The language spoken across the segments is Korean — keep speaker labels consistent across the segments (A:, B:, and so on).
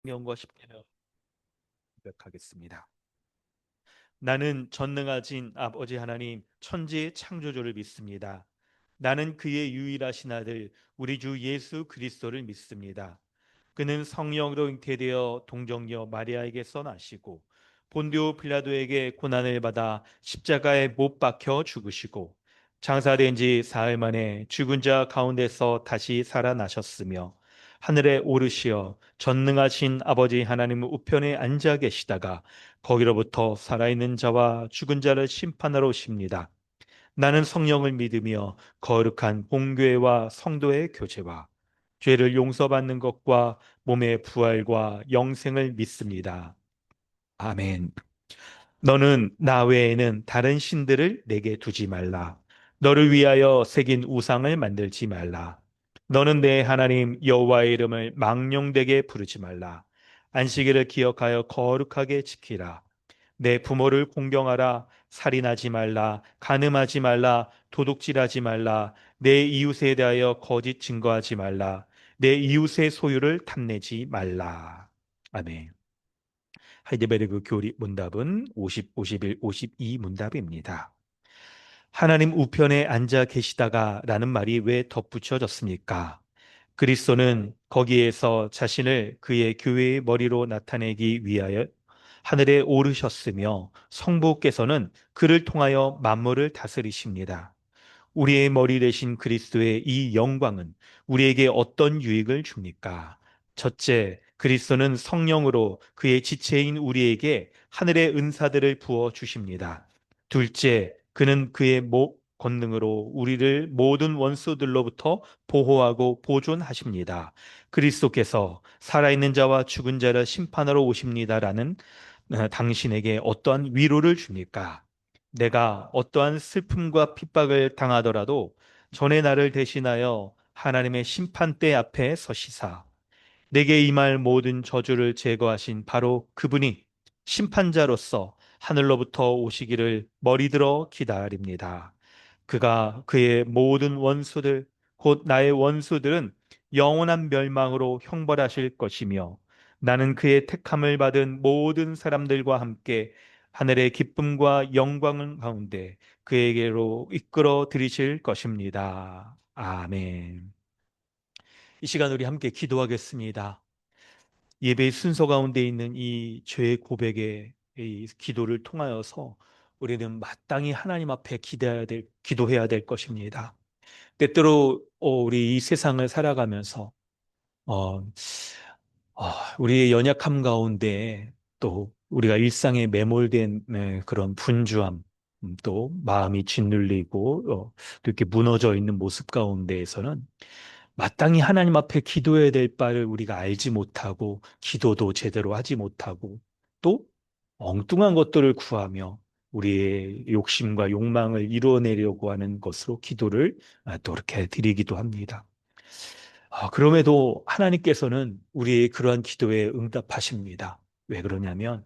A: 성경과 십계명 고백하겠습니다. 나는 전능하신 아버지 하나님 천지의 창조주를 믿습니다. 나는 그의 유일하신 아들 우리 주 예수 그리스도를 믿습니다. 그는 성령으로 잉태되어 동정녀 마리아에게서 나시고 본디오 빌라도에게 고난을 받아 십자가에 못 박혀 죽으시고 장사된 지 사흘 만에 죽은 자 가운데서 다시 살아나셨으며 하늘에 오르시어 전능하신 아버지 하나님 우편에 앉아 계시다가 거기로부터 살아있는 자와 죽은 자를 심판하러 오십니다. 나는 성령을 믿으며 거룩한 공교회와 성도의 교제와 죄를 용서받는 것과 몸의 부활과 영생을 믿습니다. 아멘. 너는 나 외에는 다른 신들을 내게 두지 말라. 너를 위하여 새긴 우상을 만들지 말라. 너는 내 하나님 여호와의 이름을 망령되게 부르지 말라. 안식일을 기억하여 거룩하게 지키라. 내 부모를 공경하라. 살인하지 말라. 간음하지 말라. 도둑질하지 말라. 내 이웃에 대하여 거짓 증거하지 말라. 내 이웃의 소유를 탐내지 말라. 아멘. 하이데베르그 교리 문답은 50, 51, 52 문답입니다. 하나님 우편에 앉아 계시다가 라는 말이 왜 덧붙여졌습니까? 그리스도는 거기에서 자신을 그의 교회의 머리로 나타내기 위하여 하늘에 오르셨으며 성부께서는 그를 통하여 만물을 다스리십니다. 우리의 머리 대신 그리스도의 이 영광은 우리에게 어떤 유익을 줍니까? 첫째, 그리스도는 성령으로 그의 지체인 우리에게 하늘의 은사들을 부어 주십니다. 둘째, 그는 그의 권능으로 우리를 모든 원수들로부터 보호하고 보존하십니다. 그리스도께서 살아있는 자와 죽은 자를 심판하러 오십니다라는 당신에게 어떠한 위로를 줍니까? 내가 어떠한 슬픔과 핍박을 당하더라도 전에 나를 대신하여 하나님의 심판대 앞에 서시사 내게 임할 모든 저주를 제거하신 바로 그분이 심판자로서 하늘로부터 오시기를 머리들어 기다립니다. 그가 그의 모든 원수들, 곧 나의 원수들은 영원한 멸망으로 형벌하실 것이며 나는 그의 택함을 받은 모든 사람들과 함께 하늘의 기쁨과 영광 가운데 그에게로 이끌어 들이실 것입니다. 아멘. 이 시간 우리 함께 기도하겠습니다. 예배의 순서 가운데 있는 이 죄의 고백의 이 기도를 통하여서 우리는 마땅히 하나님 앞에 기도해야 될 것입니다. 때때로 우리 이 세상을 살아가면서 어, 우리의 연약함 가운데 또 우리가 일상에 매몰된 그런 분주함, 또 마음이 짓눌리고 또 이렇게 무너져 있는 모습 가운데에서는 마땅히 하나님 앞에 기도해야 될 바를 우리가 알지 못하고 기도도 제대로 하지 못하고 또 엉뚱한 것들을 구하며 우리의 욕심과 욕망을 이루어내려고 하는 것으로 기도를 또 이렇게 드리기도 합니다. 그럼에도 하나님께서는 우리의 그러한 기도에 응답하십니다. 왜 그러냐면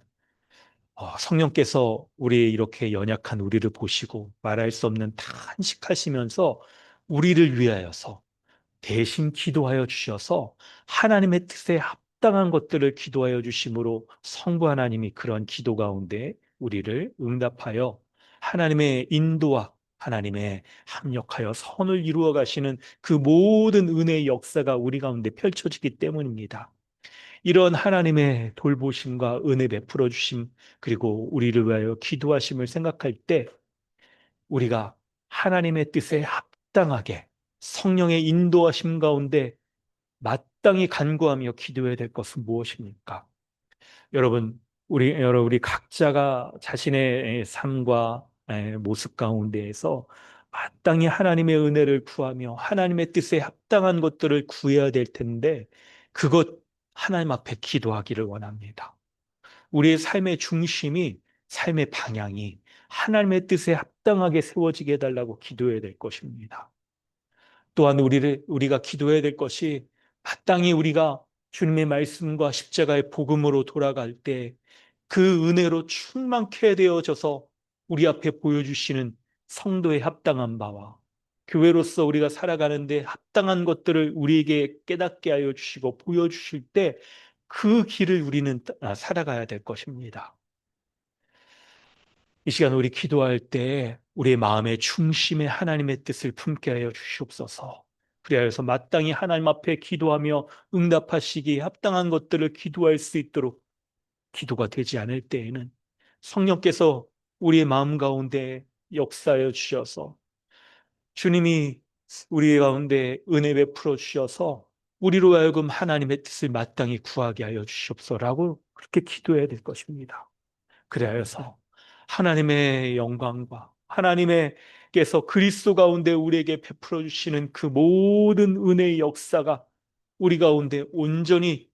A: 성령께서 우리의 이렇게 연약한 우리를 보시고 말할 수 없는 탄식하시면서 우리를 위하여서 대신 기도하여 주셔서 하나님의 뜻에 합당한 것들을 기도하여 주심으로 성부 하나님이 그런 기도 가운데 우리를 응답하여 하나님의 인도와 하나님의 합력하여 선을 이루어 가시는 그 모든 은혜의 역사가 우리 가운데 펼쳐지기 때문입니다. 이런 하나님의 돌보심과 은혜 베풀어 주심 그리고 우리를 위하여 기도하심을 생각할 때 우리가 하나님의 뜻에 합당하게 성령의 인도하심 가운데 마땅히 간구하며 기도해야 될 것은 무엇입니까? 여러분, 우리 각자가 자신의 삶과 모습 가운데에서 마땅히 하나님의 은혜를 구하며 하나님의 뜻에 합당한 것들을 구해야 될 텐데 그것 하나님 앞에 기도하기를 원합니다. 우리의 삶의 중심이 삶의 방향이 하나님의 뜻에 합당하게 세워지게 해달라고 기도해야 될 것입니다. 또한 우리가 기도해야 될 것이 마땅히 우리가 주님의 말씀과 십자가의 복음으로 돌아갈 때 그 은혜로 충만케 되어져서 우리 앞에 보여주시는 성도의 합당한 바와 교회로서 우리가 살아가는데 합당한 것들을 우리에게 깨닫게 하여 주시고 보여주실 때 그 길을 우리는 살아가야 될 것입니다. 이 시간 우리 기도할 때 우리의 마음의 중심에 하나님의 뜻을 품게 하여 주시옵소서. 그리하여서 마땅히 하나님 앞에 기도하며 응답하시기에 합당한 것들을 기도할 수 있도록, 기도가 되지 않을 때에는 성령께서 우리의 마음 가운데 역사하여 주셔서 주님이 우리 가운데 은혜 베풀어 주셔서 우리로 하여금 하나님의 뜻을 마땅히 구하게 하여 주시옵소서라고 그렇게 기도해야 될 것입니다. 그래서 하나님의 영광과 하나님께서 그리스도 가운데 우리에게 베풀어 주시는 그 모든 은혜의 역사가 우리 가운데 온전히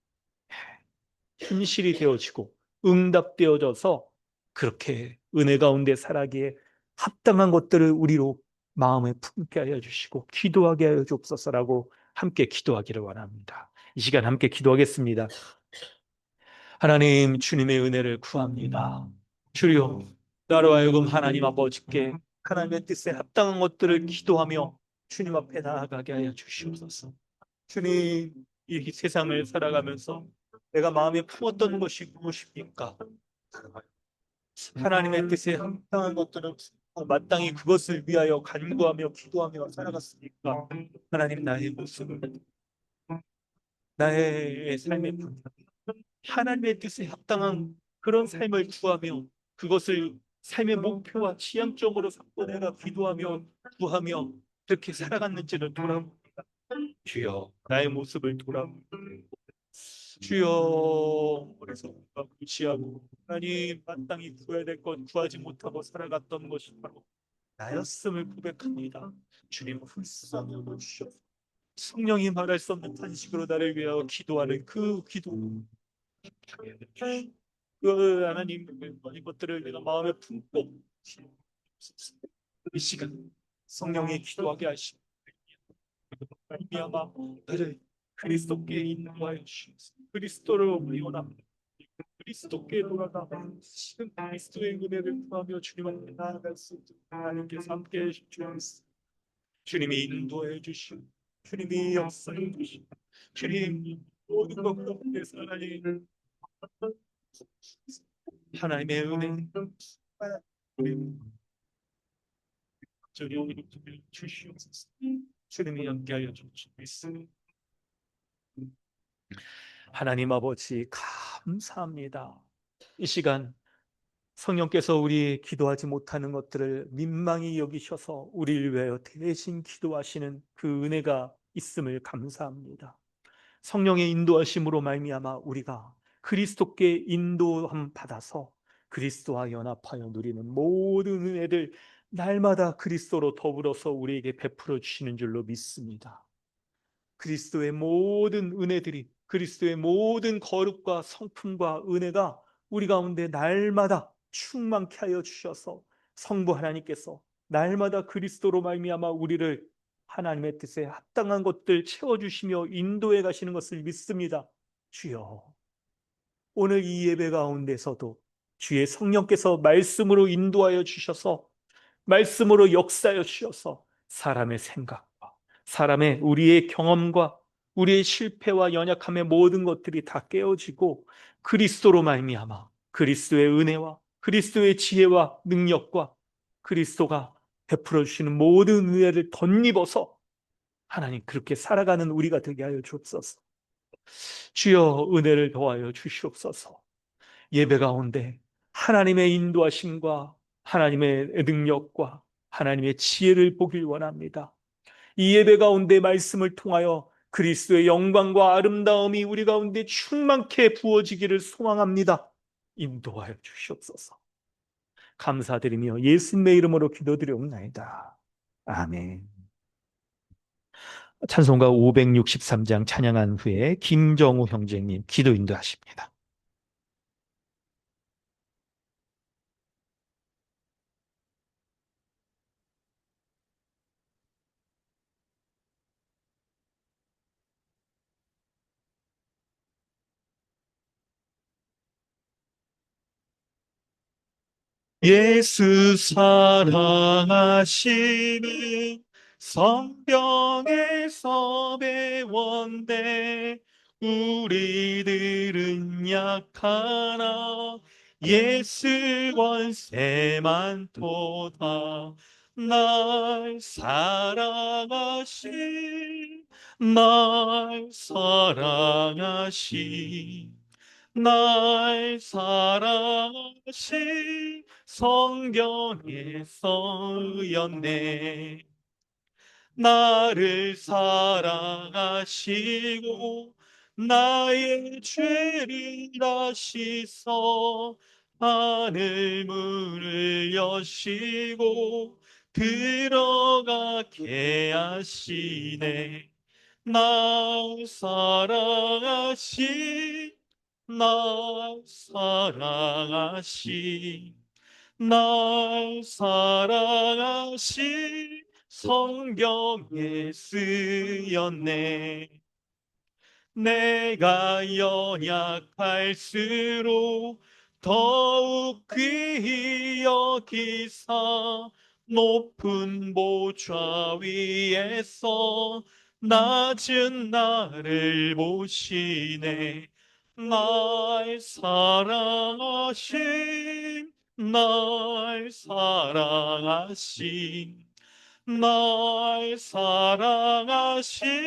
A: 현실이 되어지고 응답되어져서 그렇게 은혜 가운데 살아기에 합당한 것들을 우리로 마음에 품게 하여 주시고 기도하게 하여 주옵소서라고 함께 기도하기를 원합니다. 이 시간 함께 기도하겠습니다. 하나님, 주님의 은혜를 구합니다. 주여, 나로 하여금 하나님 아버지께 하나님의 뜻에 합당한 것들을 기도하며 주님 앞에 나아가게 하여 주시옵소서. 주님, 이 세상을 살아가면서 내가 마음에 품었던 것이 무엇입니까? 하나님의 뜻에 합당한 것들은 마땅히 그것을 위하여 간구하며 기도하며 살아갔으니까 하나님, 나의 모습을, 나의 삶의 방향, 하나님의 뜻에 합당한 그런 삶을 구하며 그것을 삶의 목표와 지향점으로 삼고 내가 기도하며 구하며 그렇게 살아갔는지를 돌아봅니다. 주여, 나의 모습을 돌아봅니다. 주여, 그래서 무시하고 하나님 마땅히 구해야 될 것 구하지 못하고 살아갔던 것이 바로 나였음을 고백합니다. 주님, 불쌍히 주셔서 성령이 말할 수 없는 탄식으로 나를 위하여 기도하는 그 기도, 그 하나님 이 것들을 내가 마음에 품고 이 시간 성령이 기도하게 하시고 말미암아 나를 그리스도께 인도하여 주시옵소서. 그리스도를 원합니다. 그리스도께 돌아가 지금 그리스도의 은혜를 구하며 주님 앞에 나아갈 수 있도록 하나님께서 함께 해주시 주옵소서. 주님이 인도해 주시고 주님이 역사해 주시고 주님 모든 것 가운데서 하나님의 은혜 저리 주시옵소서. 주님이 함께하여 주시옵소서. 하나님 아버지 감사합니다. 이 시간 성령께서 우리 기도하지 못하는 것들을 민망히 여기셔서 우리를 위하여 대신 기도하시는 그 은혜가 있음을 감사합니다. 성령의 인도하심으로 말미암아 우리가 그리스도께 인도함 받아서 그리스도와 연합하여 누리는 모든 은혜들 날마다 그리스도로 더불어서 우리에게 베풀어 주시는 줄로 믿습니다. 그리스도의 모든 은혜들이, 그리스도의 모든 거룩과 성품과 은혜가 우리 가운데 날마다 충만케 하여 주셔서 성부 하나님께서 날마다 그리스도로 말미암아 우리를 하나님의 뜻에 합당한 것들 채워주시며 인도해 가시는 것을 믿습니다. 주여, 오늘 이 예배 가운데서도 주의 성령께서 말씀으로 인도하여 주셔서 말씀으로 역사하여 주셔서 사람의 생각과 사람의 우리의 경험과 우리의 실패와 연약함의 모든 것들이 다 깨어지고 그리스도로 말미암아 그리스도의 은혜와 그리스도의 지혜와 능력과 그리스도가 베풀어 주시는 모든 은혜를 덧입어서 하나님 그렇게 살아가는 우리가 되게 하여 주옵소서. 주여, 은혜를 더하여 주시옵소서. 예배 가운데 하나님의 인도하심과 하나님의 능력과 하나님의 지혜를 보길 원합니다. 이 예배 가운데 말씀을 통하여 그리스도의 영광과 아름다움이 우리 가운데 충만케 부어지기를 소망합니다. 인도하여 주시옵소서. 감사드리며 예수님의 이름으로 기도드리옵나이다. 아멘. 찬송가 563장 찬양한 후에 김정우 형제님 기도 인도하십니다. 예수 사랑하시는 성경에서 배웠네. 우리들은 약하나 예수 권세 많도다. 날 사랑하신 날 사랑하신 성경에 써였네. 나를 사랑하시고 나의 죄를 다시서 하늘 문을 여시고 들어가게 하시네. 날 사랑하신 날 사랑하신 날 사랑하신 성경에 쓰였네. 내가 연약할수록 더욱 귀히 여기사 높은 보좌 위에서 낮은 나를 보시네. 날 사랑하신 날 사랑하신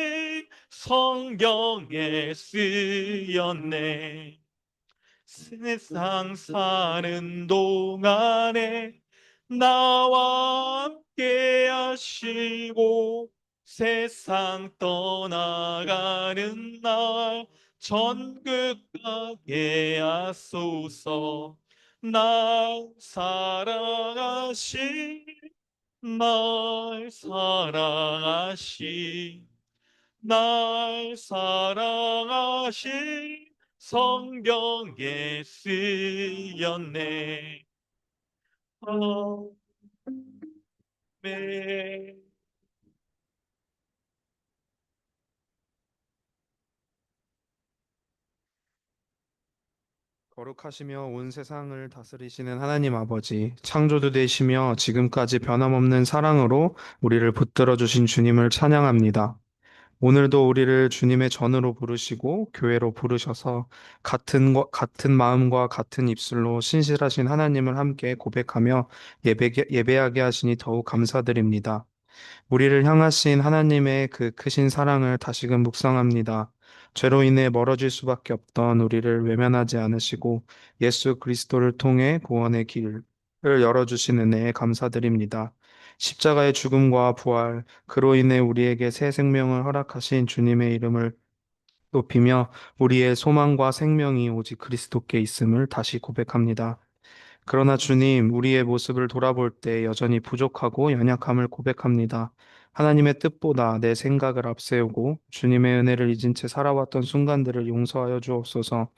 A: 성경에 쓰였네. 세상 사는 동안에 나와 함께 하시고 세상 떠나가는 날 전국 가게 하소서. 날 사랑하신 날 사랑하신 성경에 쓰였네. 아멘.
B: 거룩하시며 온 세상을 다스리시는 하나님 아버지, 창조주 되시며 지금까지 변함없는 사랑으로 우리를 붙들어 주신 주님을 찬양합니다. 오늘도 우리를 주님의 전으로 부르시고 교회로 부르셔서 같은 마음과 같은 입술로 신실하신 하나님을 함께 고백하며 예배하게 하시니 더욱 감사드립니다. 우리를 향하신 하나님의 그 크신 사랑을 다시금 묵상합니다. 죄로 인해 멀어질 수밖에 없던 우리를 외면하지 않으시고 예수 그리스도를 통해 구원의 길을 열어주신 은혜에 감사드립니다. 십자가의 죽음과 부활, 그로 인해 우리에게 새 생명을 허락하신 주님의 이름을 높이며 우리의 소망과 생명이 오직 그리스도께 있음을 다시 고백합니다. 그러나 주님, 우리의 모습을 돌아볼 때 여전히 부족하고 연약함을 고백합니다. 하나님의 뜻보다 내 생각을 앞세우고 주님의 은혜를 잊은 채 살아왔던 순간들을 용서하여 주옵소서.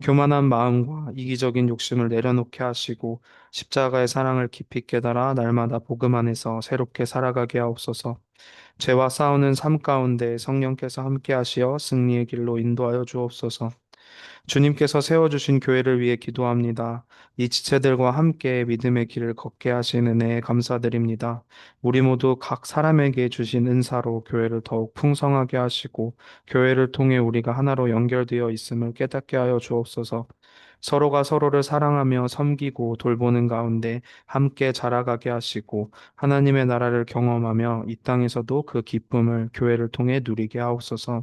B: 교만한 마음과 이기적인 욕심을 내려놓게 하시고 십자가의 사랑을 깊이 깨달아 날마다 복음 안에서 새롭게 살아가게 하옵소서. 죄와 싸우는 삶 가운데 성령께서 함께 하시어 승리의 길로 인도하여 주옵소서. 주님께서 세워주신 교회를 위해 기도합니다. 이 지체들과 함께 믿음의 길을 걷게 하신 은혜에 감사드립니다. 우리 모두 각 사람에게 주신 은사로 교회를 더욱 풍성하게 하시고 교회를 통해 우리가 하나로 연결되어 있음을 깨닫게 하여 주옵소서. 서로가 서로를 사랑하며 섬기고 돌보는 가운데 함께 자라가게 하시고 하나님의 나라를 경험하며 이 땅에서도 그 기쁨을 교회를 통해 누리게 하옵소서.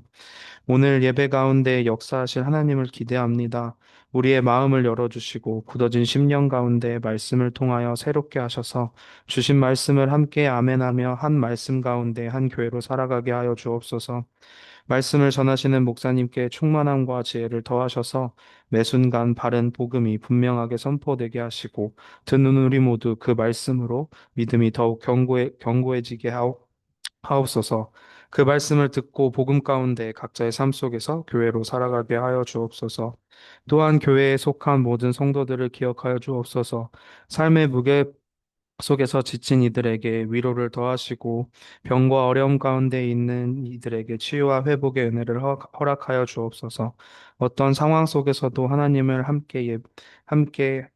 B: 오늘 예배 가운데 역사하실 하나님을 기대합니다. 우리의 마음을 열어주시고 굳어진 심령 가운데 말씀을 통하여 새롭게 하셔서 주신 말씀을 함께 아멘하며 한 말씀 가운데 한 교회로 살아가게 하여 주옵소서. 말씀을 전하시는 목사님께 충만함과 지혜를 더하셔서 매 순간 바른 복음이 분명하게 선포되게 하시고 듣는 우리 모두 그 말씀으로 믿음이 더욱 견고해지게 하옵소서. 그 말씀을 듣고 복음 가운데 각자의 삶 속에서 교회로 살아가게 하여 주옵소서. 또한 교회에 속한 모든 성도들을 기억하여 주옵소서. 삶의 무게 속에서 지친 이들에게 위로를 더하시고 병과 어려움 가운데 있는 이들에게 치유와 회복의 은혜를 허락하여 주옵소서. 어떤 상황 속에서도 함께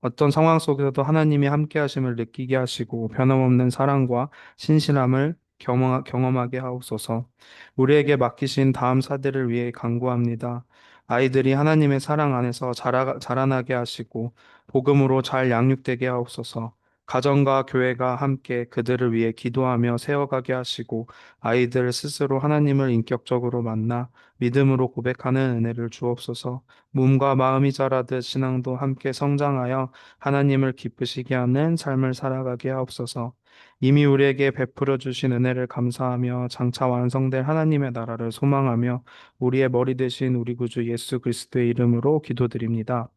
B: 어떤 상황 속에서도 하나님이 함께 하심을 느끼게 하시고 변함없는 사랑과 신실함을 경험하게 하옵소서. 우리에게 맡기신 다음 사대를 위해 간구합니다. 아이들이 하나님의 사랑 안에서 자라나게 하시고 복음으로 잘 양육되게 하옵소서. 가정과 교회가 함께 그들을 위해 기도하며 세워가게 하시고 아이들 스스로 하나님을 인격적으로 만나 믿음으로 고백하는 은혜를 주옵소서. 몸과 마음이 자라듯 신앙도 함께 성장하여 하나님을 기쁘시게 하는 삶을 살아가게 하옵소서. 이미 우리에게 베풀어 주신 은혜를 감사하며 장차 완성될 하나님의 나라를 소망하며 우리의 머리 대신 우리 구주 예수 그리스도의 이름으로 기도드립니다.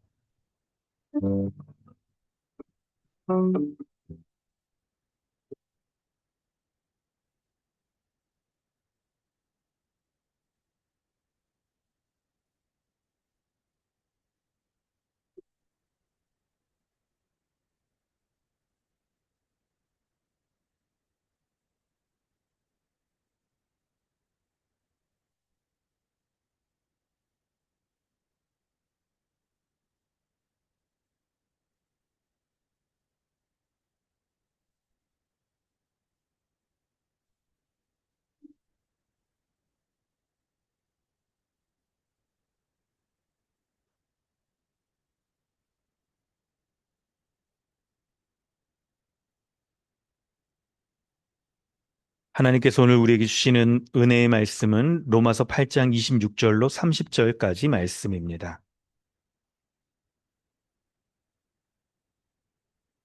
A: 하나님께서 오늘 우리에게 주시는 은혜의 말씀은 로마서 8장 26절로 30절까지 말씀입니다.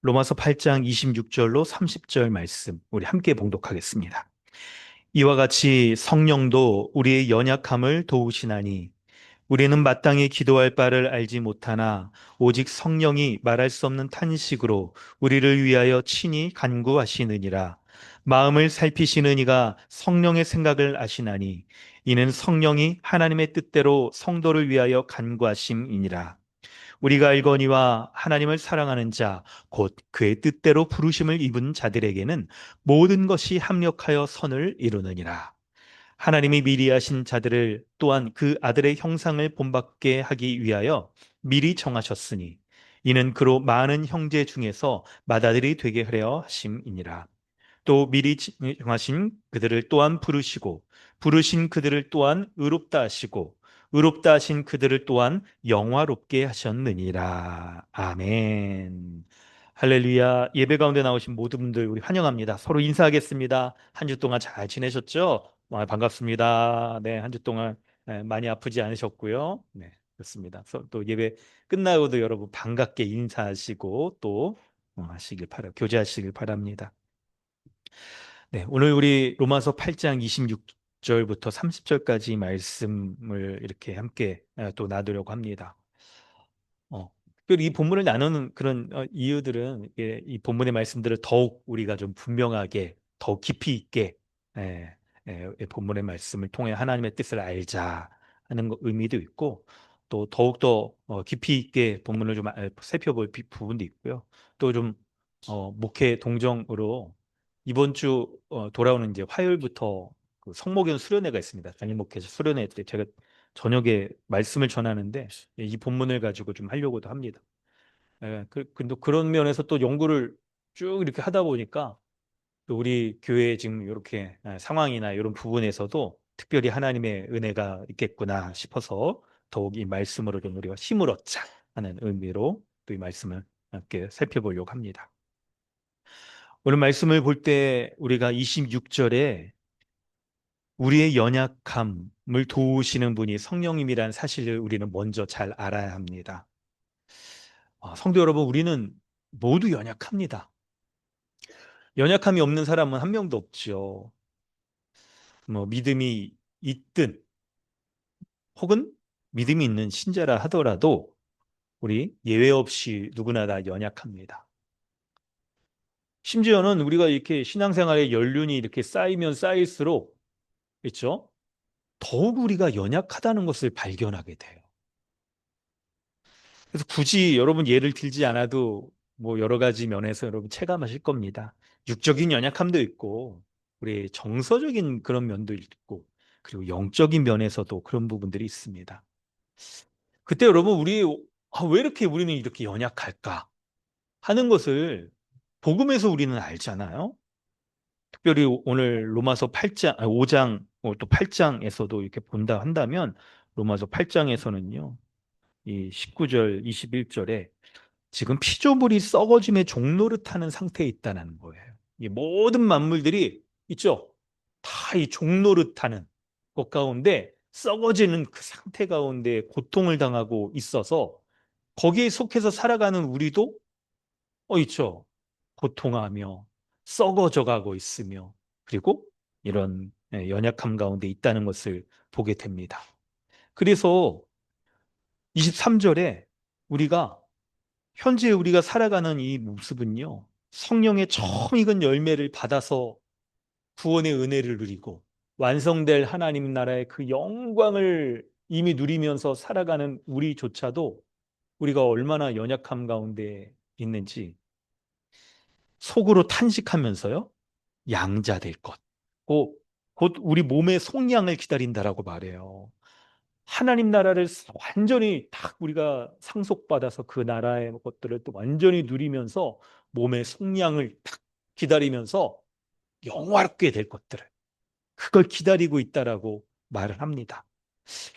A: 로마서 8장 26절로 30절 말씀, 우리 함께 봉독하겠습니다. 이와 같이 성령도 우리의 연약함을 도우시나니 우리는 마땅히 기도할 바를 알지 못하나 오직 성령이 말할 수 없는 탄식으로 우리를 위하여 친히 간구하시느니라. 마음을 살피시는 이가 성령의 생각을 아시나니 이는 성령이 하나님의 뜻대로 성도를 위하여 간구하심이니라. 우리가 알거니와 하나님을 사랑하는 자, 곧 그의 뜻대로 부르심을 입은 자들에게는 모든 것이 합력하여 선을 이루느니라. 하나님이 미리 하신 자들을 또한 그 아들의 형상을 본받게 하기 위하여 미리 정하셨으니 이는 그로 많은 형제 중에서 맏아들이 되게 하려 하심이니라. 또 미리 정하신 그들을 또한 부르시고 부르신 그들을 또한 의롭다 하시고 의롭다 하신 그들을 또한 영화롭게 하셨느니라. 아멘. 할렐루야. 예배 가운데 나오신 모든 분들 우리 환영합니다. 서로 인사하겠습니다. 한 주 동안 잘 지내셨죠? 반갑습니다. 네, 한 주 동안 많이 아프지 않으셨고요. 네, 그렇습니다. 또 예배 끝나고도 여러분 반갑게 인사하시고 또 교제하시길 바랍니다. 네, 오늘 우리 로마서 8장 26절부터 30절까지 말씀을 이렇게 함께 또 나누려고 합니다. 특별히 이 본문을 나누는 그런 이유들은 이 본문의 말씀들을 더욱 우리가 좀 분명하게, 더 깊이 있게 이 본문의 말씀을 통해 하나님의 뜻을 알자 하는 의미도 있고 또 더욱더 깊이 있게 본문을 좀 살펴볼 부분도 있고요. 또 좀 목회 동정으로 이번 주 돌아오는 이제 화요일부터 그 성목연 수련회가 있습니다. 담임 목회자 수련회 때 제가 저녁에 말씀을 전하는데 이 본문을 가지고 좀 하려고도 합니다. 근데 그런 면에서 또 연구를 쭉 이렇게 하다 보니까 또 우리 교회 지금 이렇게 상황이나 이런 부분에서도 특별히 하나님의 은혜가 있겠구나 싶어서 더욱 이 말씀으로 좀 우리가 힘을 얻자 하는 의미로 또 이 말씀을 함께 살펴보려고 합니다. 오늘 말씀을 볼 때 우리가 26절에 우리의 연약함을 도우시는 분이 성령님이라는 사실을 우리는 먼저 잘 알아야 합니다. 성도 여러분, 우리는 모두 연약합니다. 연약함이 없는 사람은 한 명도 없죠. 뭐 믿음이 있든 혹은 믿음이 있는 신자라 하더라도 우리 예외 없이 누구나 다 연약합니다. 심지어는 우리가 이렇게 신앙생활의 연륜이 이렇게 쌓이면 쌓일수록 그렇죠? 더욱 우리가 연약하다는 것을 발견하게 돼요. 그래서 굳이 여러분 예를 들지 않아도 뭐 여러 가지 면에서 여러분 체감하실 겁니다. 육적인 연약함도 있고 우리 정서적인 그런 면도 있고 그리고 영적인 면에서도 그런 부분들이 있습니다. 그때 여러분 왜 이렇게 우리는 이렇게 연약할까 하는 것을 복음에서 우리는 알잖아요. 특별히 오늘 로마서 8장, 5장, 또 8장에서도 이렇게 본다 한다면 로마서 8장에서는요, 이 19절, 21절에 지금 피조물이 썩어짐의 종노릇하는 상태에 있다는 거예요. 이 모든 만물들이 있죠. 다 이 종노릇하는 것 가운데 썩어지는 그 상태 가운데 고통을 당하고 있어서 거기에 속해서 살아가는 우리도 있죠. 고통하며 썩어져 가고 있으며 그리고 이런 연약함 가운데 있다는 것을 보게 됩니다. 그래서 23절에 우리가 현재 우리가 살아가는 이 모습은요, 성령의 처음 익은 열매를 받아서 구원의 은혜를 누리고 완성될 하나님 나라의 그 영광을 이미 누리면서 살아가는 우리조차도 우리가 얼마나 연약함 가운데 있는지 속으로 탄식하면서요, 양자될 것. 곧 우리 몸의 속량을 기다린다라고 말해요. 하나님 나라를 완전히 딱 우리가 상속받아서 그 나라의 것들을 또 완전히 누리면서 몸의 속량을 딱 기다리면서 영화롭게 될 것들을 그걸 기다리고 있다라고 말을 합니다.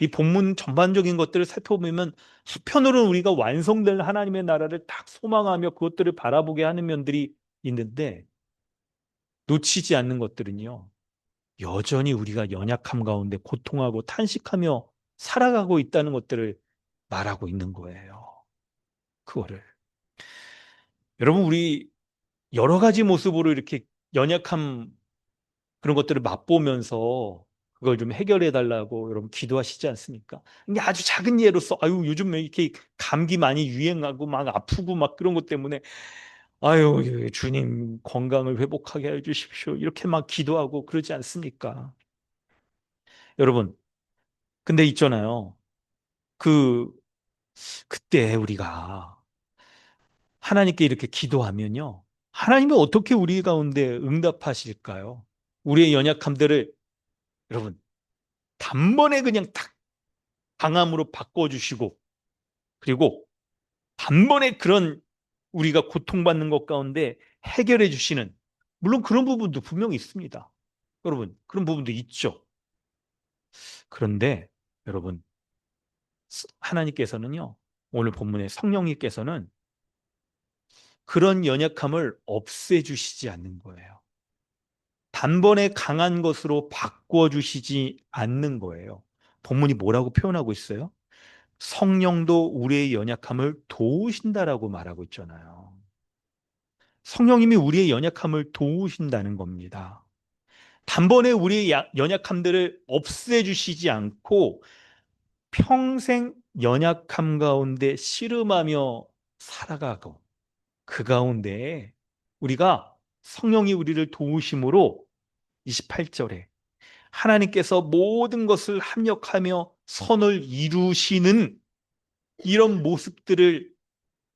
A: 이 본문 전반적인 것들을 살펴보면 한편으로는 우리가 완성될 하나님의 나라를 딱 소망하며 그것들을 바라보게 하는 면들이 있는데 놓치지 않는 것들은요. 여전히 우리가 연약함 가운데 고통하고 탄식하며 살아가고 있다는 것들을 말하고 있는 거예요. 그거를. 여러분, 우리 여러 가지 모습으로 이렇게 연약함 그런 것들을 맛보면서 그걸 좀 해결해 달라고 여러분 기도하시지 않습니까? 이게 아주 작은 예로서, 아유, 요즘 왜 이렇게 감기 많이 유행하고 막 아프고 막 그런 것 때문에, 아유, 주님 건강을 회복하게 해 주십시오. 이렇게 막 기도하고 그러지 않습니까? 여러분, 근데 있잖아요. 그, 그때 우리가 하나님께 이렇게 기도하면요. 하나님이 어떻게 우리 가운데 응답하실까요? 우리의 연약함들을 여러분, 단번에 그냥 탁 강함으로 바꿔주시고, 그리고 단번에 그런 우리가 고통받는 것 가운데 해결해 주시는, 물론 그런 부분도 분명히 있습니다. 여러분, 그런 부분도 있죠. 그런데 여러분, 하나님께서는요, 오늘 본문의 성령님께서는 그런 연약함을 없애주시지 않는 거예요. 단번에 강한 것으로 바꿔주시지 않는 거예요. 본문이 뭐라고 표현하고 있어요? 성령도 우리의 연약함을 도우신다라고 말하고 있잖아요. 성령님이 우리의 연약함을 도우신다는 겁니다. 단번에 우리의 연약함들을 없애주시지 않고 평생 연약함 가운데 씨름하며 살아가고 그 가운데 우리가 성령이 우리를 도우심으로 28절에 하나님께서 모든 것을 합력하며 선을 이루시는 이런 모습들을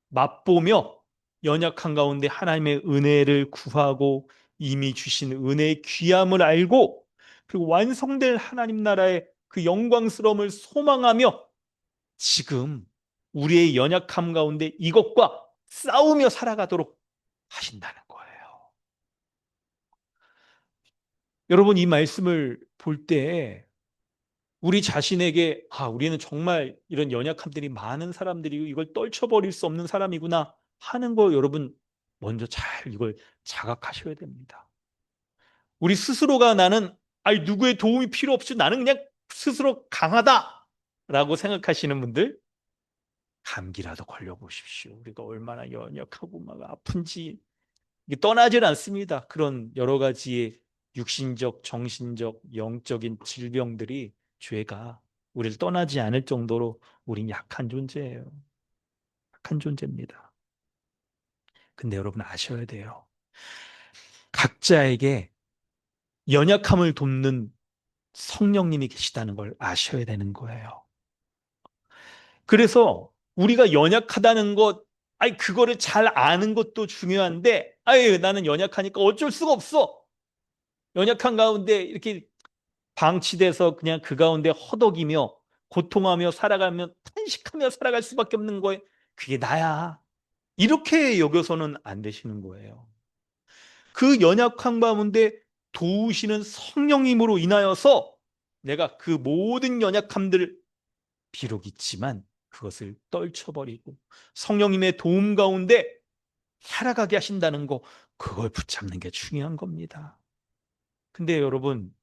A: 맛보며 연약한 가운데 하나님의 은혜를 구하고 이미 주신 은혜의 귀함을 알고 그리고 완성될 하나님 나라의 그 영광스러움을 소망하며 지금 우리의 연약함 가운데 이것과 싸우며 살아가도록 하신다는 거예요. 여러분, 이 말씀을 볼 때 우리 자신에게 우리는 정말 이런 연약함들이 많은 사람들이 이걸 떨쳐버릴 수 없는 사람이구나 하는 거 여러분 먼저 잘 이걸 자각하셔야 됩니다. 우리 스스로가 나는 누구의 도움이 필요 없이 나는 그냥 스스로 강하다라고 생각하시는 분들 감기라도 걸려보십시오. 우리가 얼마나 연약하고 막 아픈지 이게 떠나질 않습니다. 그런 여러 가지의 육신적, 정신적, 영적인 질병들이 죄가 우리를 떠나지 않을 정도로 우린 약한 존재예요. 약한 존재입니다. 근데 여러분 아셔야 돼요. 각자에게 연약함을 돕는 성령님이 계시다는 걸 아셔야 되는 거예요. 그래서 우리가 연약하다는 것, 그거를 잘 아는 것도 중요한데, 나는 연약하니까 어쩔 수가 없어. 연약한 가운데 이렇게 방치돼서 그냥 그 가운데 허덕이며 고통하며 살아가며 탄식하며 살아갈 수밖에 없는 거예요. 그게 나야. 이렇게 여겨서는 안 되시는 거예요. 그 연약한 가운데 도우시는 성령님으로 인하여서 내가 그 모든 연약함들을 비록 있지만 그것을 떨쳐버리고 성령님의 도움 가운데 살아가게 하신다는 거, 그걸 붙잡는 게 중요한 겁니다. 근데 여러분,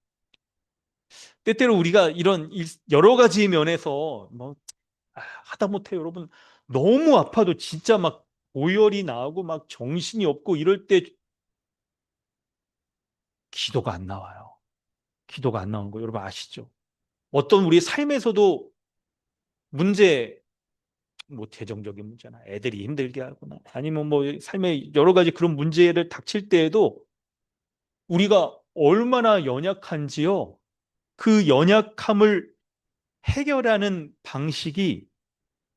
A: 때때로 우리가 이런 여러 가지 면에서 하다못해 여러분 너무 아파도 진짜 막 오열이 나고 막 정신이 없고 이럴 때 기도가 안 나와요. 기도가 안 나오는 거 여러분 아시죠? 어떤 우리 삶에서도 문제, 뭐 재정적인 문제나 애들이 힘들게 하거나 아니면 뭐 삶에 여러 가지 그런 문제를 닥칠 때에도 우리가 얼마나 연약한지요. 그 연약함을 해결하는 방식이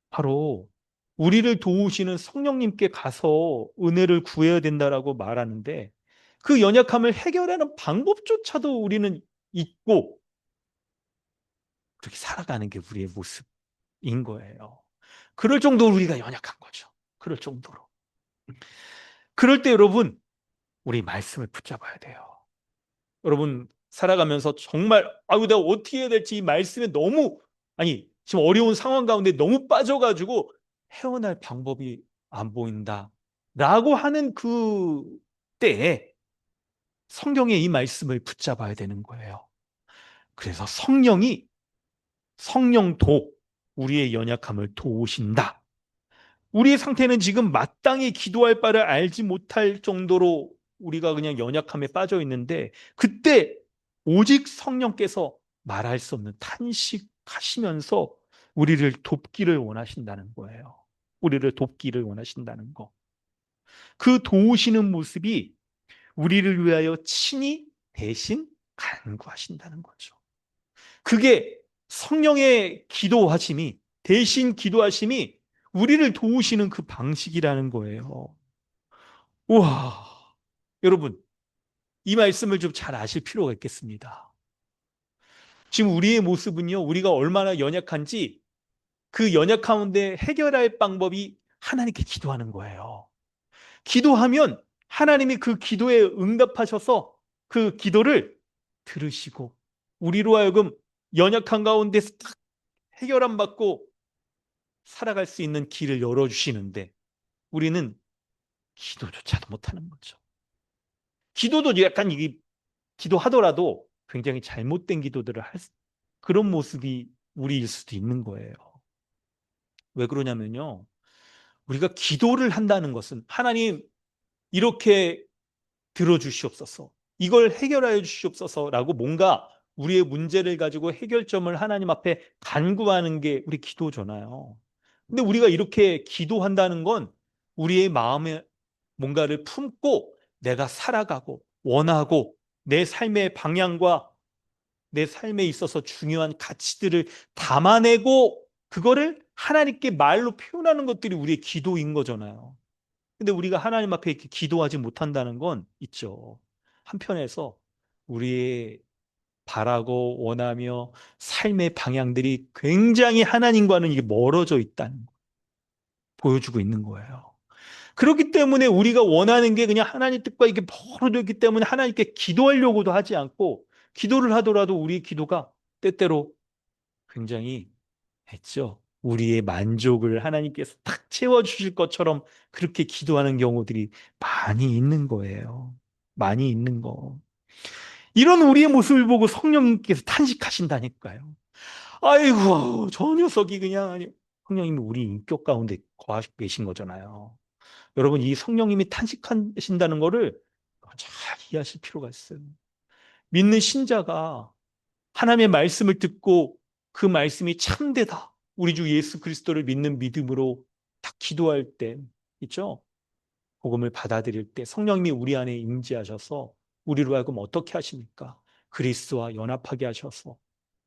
A: 바로 우리를 도우시는 성령님께 가서 은혜를 구해야 된다라고 말하는데, 그 연약함을 해결하는 방법조차도 우리는 잊고 그렇게 살아가는 게 우리의 모습인 거예요. 그럴 정도로 우리가 연약한 거죠. 그럴 정도로. 그럴 때 여러분, 우리 말씀을 붙잡아야 돼요. 여러분, 살아가면서 정말 아유 내가 어떻게 해야 될지 이 말씀에 너무, 아니 지금 어려운 상황 가운데 너무 빠져가지고 헤어날 방법이 안 보인다 라고 하는 그 때에 성경의 이 말씀을 붙잡아야 되는 거예요. 그래서 성령도 우리의 연약함을 도우신다. 우리의 상태는 지금 마땅히 기도할 바를 알지 못할 정도로 우리가 그냥 연약함에 빠져 있는데, 그때 오직 성령께서 말할 수 없는 탄식하시면서 우리를 돕기를 원하신다는 거예요. 우리를 돕기를 원하신다는 거. 그 도우시는 모습이 우리를 위하여 친히 대신 간구하신다는 거죠. 그게 성령의 기도하심이, 대신 기도하심이 우리를 도우시는 그 방식이라는 거예요. 우와, 여러분, 이 말씀을 좀 잘 아실 필요가 있겠습니다. 지금 우리의 모습은요, 우리가 얼마나 연약한지 그 연약 가운데 해결할 방법이 하나님께 기도하는 거예요. 기도하면 하나님이 그 기도에 응답하셔서 그 기도를 들으시고 우리로 하여금 연약한 가운데서 딱 해결안 받고 살아갈 수 있는 길을 열어주시는데, 우리는 기도조차도 못하는 거죠. 기도도 약간 기도하더라도 굉장히 잘못된 기도들을 그런 모습이 우리일 수도 있는 거예요. 왜 그러냐면요, 우리가 기도를 한다는 것은 하나님 이렇게 들어주시옵소서, 이걸 해결하여 주시옵소서라고 뭔가 우리의 문제를 가지고 해결점을 하나님 앞에 간구하는 게 우리 기도잖아요. 근데 우리가 이렇게 기도한다는 건 우리의 마음에 뭔가를 품고 내가 살아가고 원하고 내 삶의 방향과 내 삶에 있어서 중요한 가치들을 담아내고 그거를 하나님께 말로 표현하는 것들이 우리의 기도인 거잖아요. 근데 우리가 하나님 앞에 이렇게 기도하지 못한다는 건 있죠. 한편에서 우리의 바라고 원하며 삶의 방향들이 굉장히 하나님과는 이게 멀어져 있다는 거 보여주고 있는 거예요. 그렇기 때문에 우리가 원하는 게 그냥 하나님 뜻과 이게 멀어져 있기 때문에 하나님께 기도하려고도 하지 않고, 기도를 하더라도 우리 기도가 때때로 굉장히 했죠. 우리의 만족을 하나님께서 탁 채워주실 것처럼 그렇게 기도하는 경우들이 많이 있는 거예요. 많이 있는 거. 이런 우리의 모습을 보고 성령님께서 탄식하신다니까요. 아이고, 저 녀석이 그냥, 아니, 성령님이 우리 인격 가운데 거하시고 계신 거잖아요. 여러분, 이 성령님이 탄식하신다는 거를 잘 이해하실 필요가 있어요. 믿는 신자가 하나님의 말씀을 듣고 그 말씀이 참되다, 우리 주 예수 그리스도를 믿는 믿음으로 딱 기도할 때 있죠. 복음을 받아들일 때 성령님이 우리 안에 임재하셔서 우리로 하여금 어떻게 하십니까? 그리스도와 연합하게 하셔서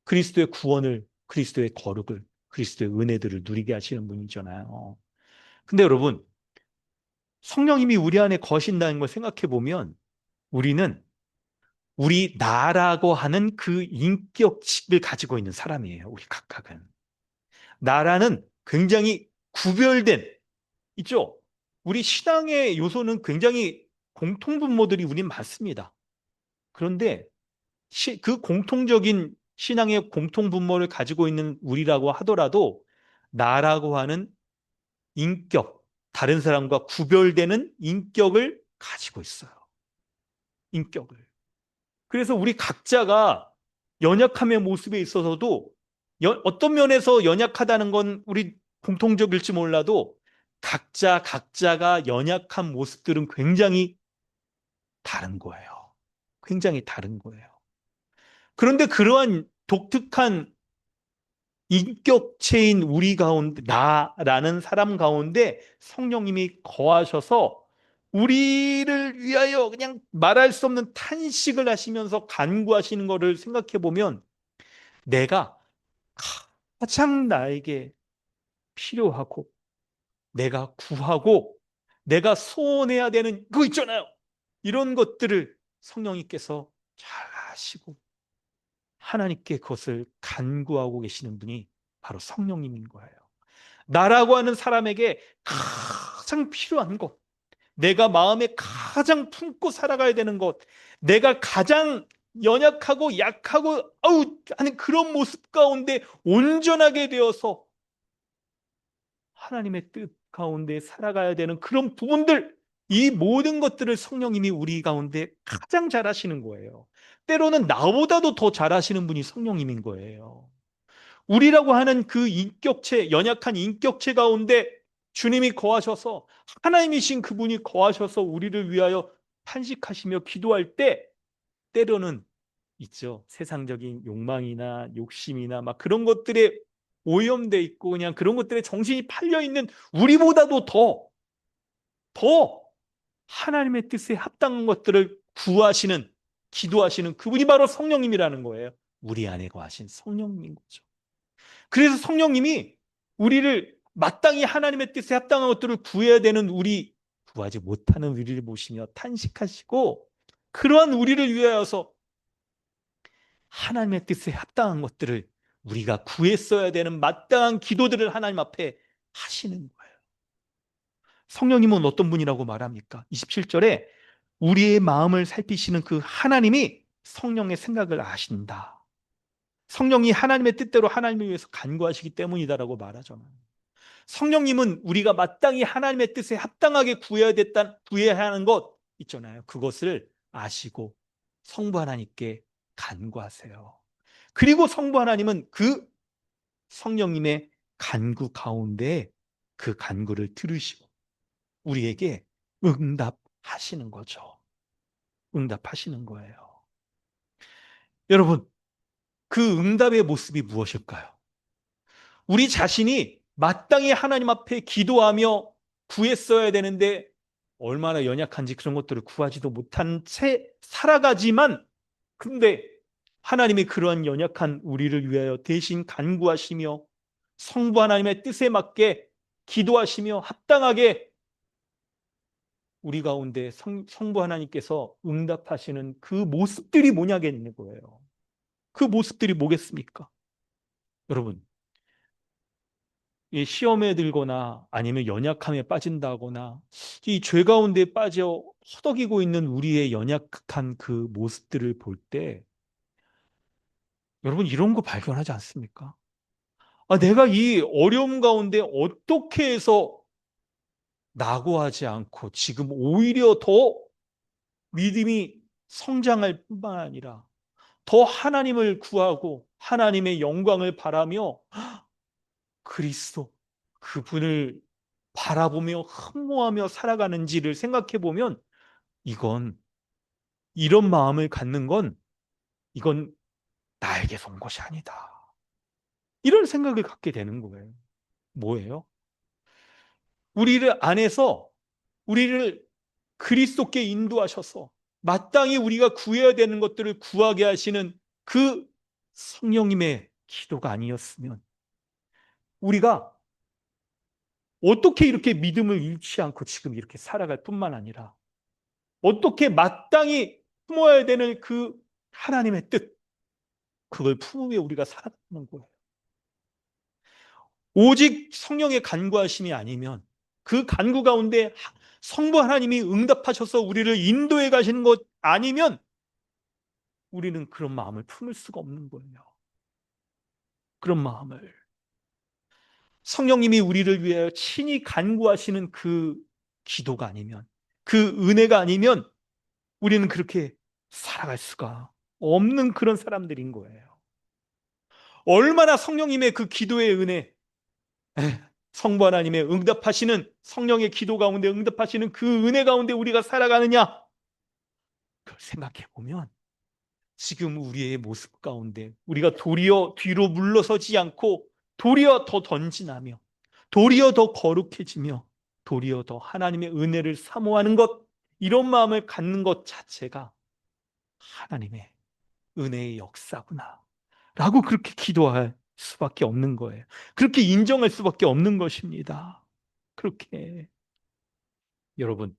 A: 그리스도의 구원을, 그리스도의 거룩을, 그리스도의 은혜들을 누리게 하시는 분이잖아요. 근데 여러분, 성령님이 우리 안에 거신다는 걸 생각해 보면 우리는 우리 나라고 하는 그 인격식을 가지고 있는 사람이에요. 우리 각각은. 나라는 굉장히 구별된, 있죠? 우리 신앙의 요소는 굉장히 공통분모들이 우린 많습니다. 그런데 그 공통적인 신앙의 공통분모를 가지고 있는 우리라고 하더라도 나라고 하는 인격, 다른 사람과 구별되는 인격을 가지고 있어요. 인격을. 그래서 우리 각자가 연약함의 모습에 있어서도 어떤 면에서 연약하다는 건 우리 공통적일지 몰라도 각자가 연약한 모습들은 굉장히 다른 거예요. 굉장히 다른 거예요. 그런데 그러한 독특한 인격체인 우리 가운데, 나라는 사람 가운데 성령님이 거하셔서 우리를 위하여 그냥 말할 수 없는 탄식을 하시면서 간구하시는 것을 생각해 보면 내가 가장 나에게 필요하고 내가 구하고 내가 소원해야 되는 거 있잖아요. 이런 것들을 성령님께서 잘 아시고 하나님께 그것을 간구하고 계시는 분이 바로 성령님인 거예요. 나라고 하는 사람에게 가장 필요한 것, 내가 마음에 가장 품고 살아가야 되는 것, 내가 가장 연약하고 약하고 하는 그런 모습 가운데 온전하게 되어서 하나님의 뜻 가운데 살아가야 되는 그런 부분들, 이 모든 것들을 성령님이 우리 가운데 가장 잘하시는 거예요. 때로는 나보다도 더 잘하시는 분이 성령님인 거예요. 우리라고 하는 그 인격체, 연약한 인격체 가운데 주님이 거하셔서 하나님이신 그분이 거하셔서 우리를 위하여 탄식하시며 기도할 때 때로는 있죠. 세상적인 욕망이나 욕심이나 막 그런 것들에 오염돼 있고 그냥 그런 것들에 정신이 팔려 있는 우리보다도 더 하나님의 뜻에 합당한 것들을 구하시는, 기도하시는 그분이 바로 성령님이라는 거예요. 우리 안에 거하신 성령님인 거죠. 그래서 성령님이 우리를 마땅히 하나님의 뜻에 합당한 것들을 구해야 되는 우리, 구하지 못하는 우리를 보시며 탄식하시고 그러한 우리를 위하여서 하나님의 뜻에 합당한 것들을 우리가 구했어야 되는 마땅한 기도들을 하나님 앞에 하시는 거예요. 성령님은 어떤 분이라고 말합니까? 27절에 우리의 마음을 살피시는 그 하나님이 성령의 생각을 아신다. 성령이 하나님의 뜻대로 하나님을 위해서 간구하시기 때문이다라고 말하잖아요. 성령님은 우리가 마땅히 하나님의 뜻에 합당하게 구해야 하는 것 있잖아요. 그것을 아시고 성부 하나님께 간구하세요. 그리고 성부 하나님은 그 성령님의 간구 가운데 그 간구를 들으시고 우리에게 응답하시는 거죠. 응답하시는 거예요. 여러분, 그 응답의 모습이 무엇일까요? 우리 자신이 마땅히 하나님 앞에 기도하며 구했어야 되는데 얼마나 연약한지 그런 것들을 구하지도 못한 채 살아가지만 근데 하나님이 그러한 연약한 우리를 위하여 대신 간구하시며 성부 하나님의 뜻에 맞게 기도하시며 합당하게 우리 가운데 성부 하나님께서 응답하시는 그 모습들이 뭐냐겠는 거예요. 그 모습들이 뭐겠습니까? 여러분, 이 시험에 들거나 아니면 연약함에 빠진다거나 이 죄 가운데 빠져 허덕이고 있는 우리의 연약한 그 모습들을 볼 때 여러분 이런 거 발견하지 않습니까? 내가 이 어려움 가운데 어떻게 해서 낙오하지 않고 지금 오히려 더 믿음이 성장할 뿐만 아니라 더 하나님을 구하고 하나님의 영광을 바라며 그리스도 그분을 바라보며 흠모하며 살아가는지를 생각해 보면 이건 이런 마음을 갖는 건 이건 나에게서 온 것이 아니다. 이런 생각을 갖게 되는 거예요. 뭐예요? 우리를 안에서 우리를 그리스도께 인도하셔서 마땅히 우리가 구해야 되는 것들을 구하게 하시는 그 성령님의 기도가 아니었으면 우리가 어떻게 이렇게 믿음을 잃지 않고 지금 이렇게 살아갈 뿐만 아니라 어떻게 마땅히 품어야 되는 그 하나님의 뜻, 그걸 품으며 우리가 살아가는 거예요. 오직 성령의 간구하심이 아니면 그 간구 가운데 성부 하나님이 응답하셔서 우리를 인도해 가시는 것 아니면 우리는 그런 마음을 품을 수가 없는 거예요. 그런 마음을. 성령님이 우리를 위하여 친히 간구하시는 그 기도가 아니면, 그 은혜가 아니면 우리는 그렇게 살아갈 수가 없는 그런 사람들인 거예요. 얼마나 성령님의 그 기도의 은혜, 성부 하나님의 응답하시는 성령의 기도 가운데 응답하시는 그 은혜 가운데 우리가 살아가느냐? 그걸 생각해 보면 지금 우리의 모습 가운데 우리가 도리어 뒤로 물러서지 않고 도리어 더 던진하며 도리어 더 거룩해지며 도리어 더 하나님의 은혜를 사모하는 것, 이런 마음을 갖는 것 자체가 하나님의 은혜의 역사구나 라고 그렇게 기도할 수밖에 없는 거예요. 그렇게 인정할 수밖에 없는 것입니다. 그렇게. 여러분,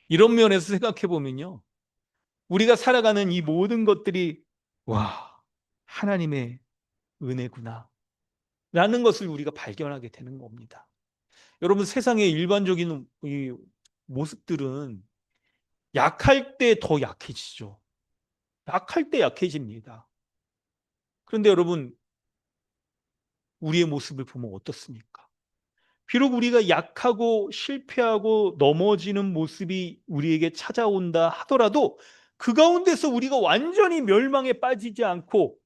A: 이런 면에서 생각해 보면요, 우리가 살아가는 이 모든 것들이 와, 하나님의 은혜구나 라는 것을 우리가 발견하게 되는 겁니다. 여러분, 세상의 일반적인 이 모습들은 약할 때 더 약해지죠. 약할 때 약해집니다. 그런데 여러분, 우리의 모습을 보면 어떻습니까? 비록 우리가 약하고 실패하고 넘어지는 모습이 우리에게 찾아온다 하더라도 그 가운데서 우리가 완전히 멸망에 빠지지 않고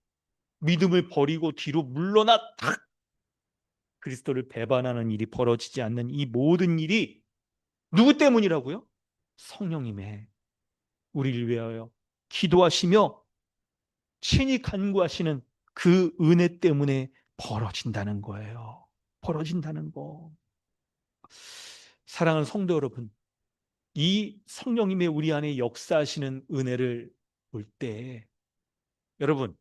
A: 믿음을 버리고 뒤로 물러나 탁 그리스도를 배반하는 일이 벌어지지 않는 이 모든 일이 누구 때문이라고요? 성령님의 우리를 위하여 기도하시며 친히 간구하시는 그 은혜 때문에 벌어진다는 거예요. 벌어진다는 거. 사랑하는 성도 여러분, 이 성령님의 우리 안에 역사하시는 은혜를 볼 때, 여러분,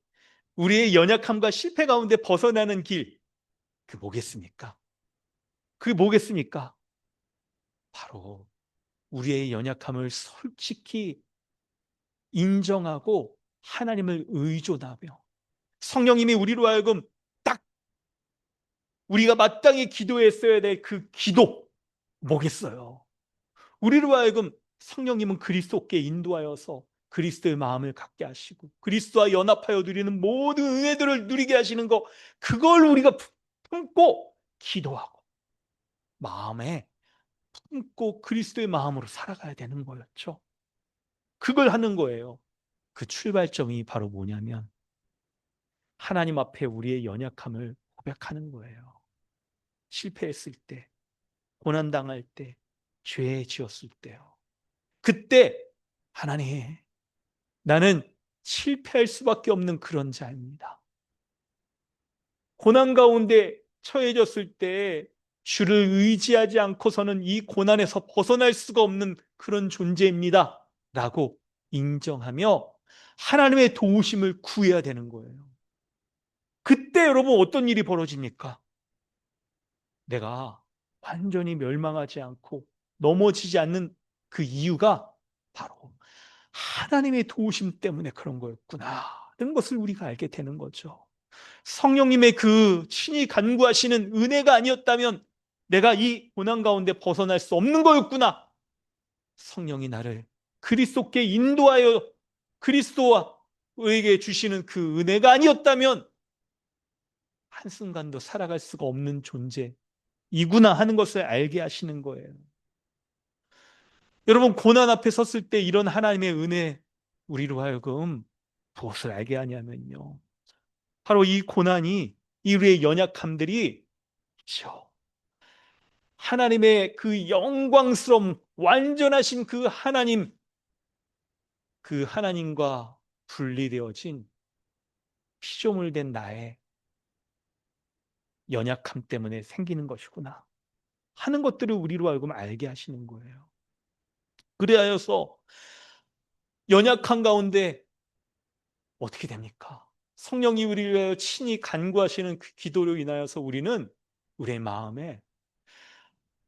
A: 우리의 연약함과 실패 가운데 벗어나는 길, 그 뭐겠습니까? 그게 뭐겠습니까? 바로 우리의 연약함을 솔직히 인정하고 하나님을 의존하며 성령님이 우리로 하여금 딱 우리가 마땅히 기도했어야 될 그 기도 뭐겠어요? 우리로 하여금 성령님은 그리스도께 인도하여서 그리스도의 마음을 갖게 하시고 그리스도와 연합하여 누리는 모든 은혜들을 누리게 하시는 거, 그걸 우리가 품고 기도하고 마음에 품고 그리스도의 마음으로 살아가야 되는 거였죠. 그걸 하는 거예요. 그 출발점이 바로 뭐냐면 하나님 앞에 우리의 연약함을 고백하는 거예요. 실패했을 때, 고난당할 때, 죄 지었을 때요. 그때 하나님, 나는 실패할 수밖에 없는 그런 자입니다. 고난 가운데 처해졌을 때 주를 의지하지 않고서는 이 고난에서 벗어날 수가 없는 그런 존재입니다. 라고 인정하며 하나님의 도우심을 구해야 되는 거예요. 그때 여러분 어떤 일이 벌어집니까? 내가 완전히 멸망하지 않고 넘어지지 않는 그 이유가 바로 하나님의 도우심 때문에 그런 거였구나 하는 것을 우리가 알게 되는 거죠. 성령님의 그 친히 간구하시는 은혜가 아니었다면 내가 이 고난 가운데 벗어날 수 없는 거였구나. 성령이 나를 그리스도께 인도하여 그리스도에게 주시는 그 은혜가 아니었다면 한순간도 살아갈 수가 없는 존재이구나 하는 것을 알게 하시는 거예요. 여러분, 고난 앞에 섰을 때 이런 하나님의 은혜, 우리로 하여금 무엇을 알게 하냐면요, 바로 이 고난이, 이 우리의 연약함들이 그렇죠, 하나님의 그 영광스러움, 완전하신 그 하나님, 그 하나님과 분리되어진 피조물 된 나의 연약함 때문에 생기는 것이구나 하는 것들을 우리로 하여금 알게 하시는 거예요. 그래야여서 연약한 가운데 어떻게 됩니까? 성령이 우리를 위하여 친히 간구하시는 그 기도로 인하여서 우리는 우리의 마음에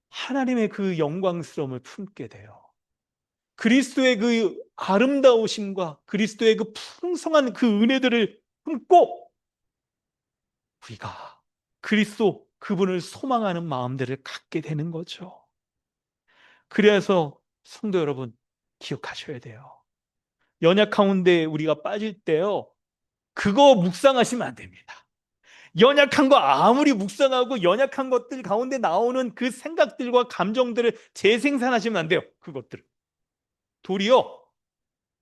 A: 하나님의 그 영광스러움을 품게 돼요. 그리스도의 그 아름다우심과 그리스도의 그 풍성한 그 은혜들을 품고 우리가 그리스도 그분을 소망하는 마음들을 갖게 되는 거죠. 그래서 성도 여러분, 기억하셔야 돼요. 연약 가운데 우리가 빠질 때요, 그거 묵상하시면 안 됩니다. 연약한 거 아무리 묵상하고 연약한 것들 가운데 나오는 그 생각들과 감정들을 재생산하시면 안 돼요. 그것들을. 도리어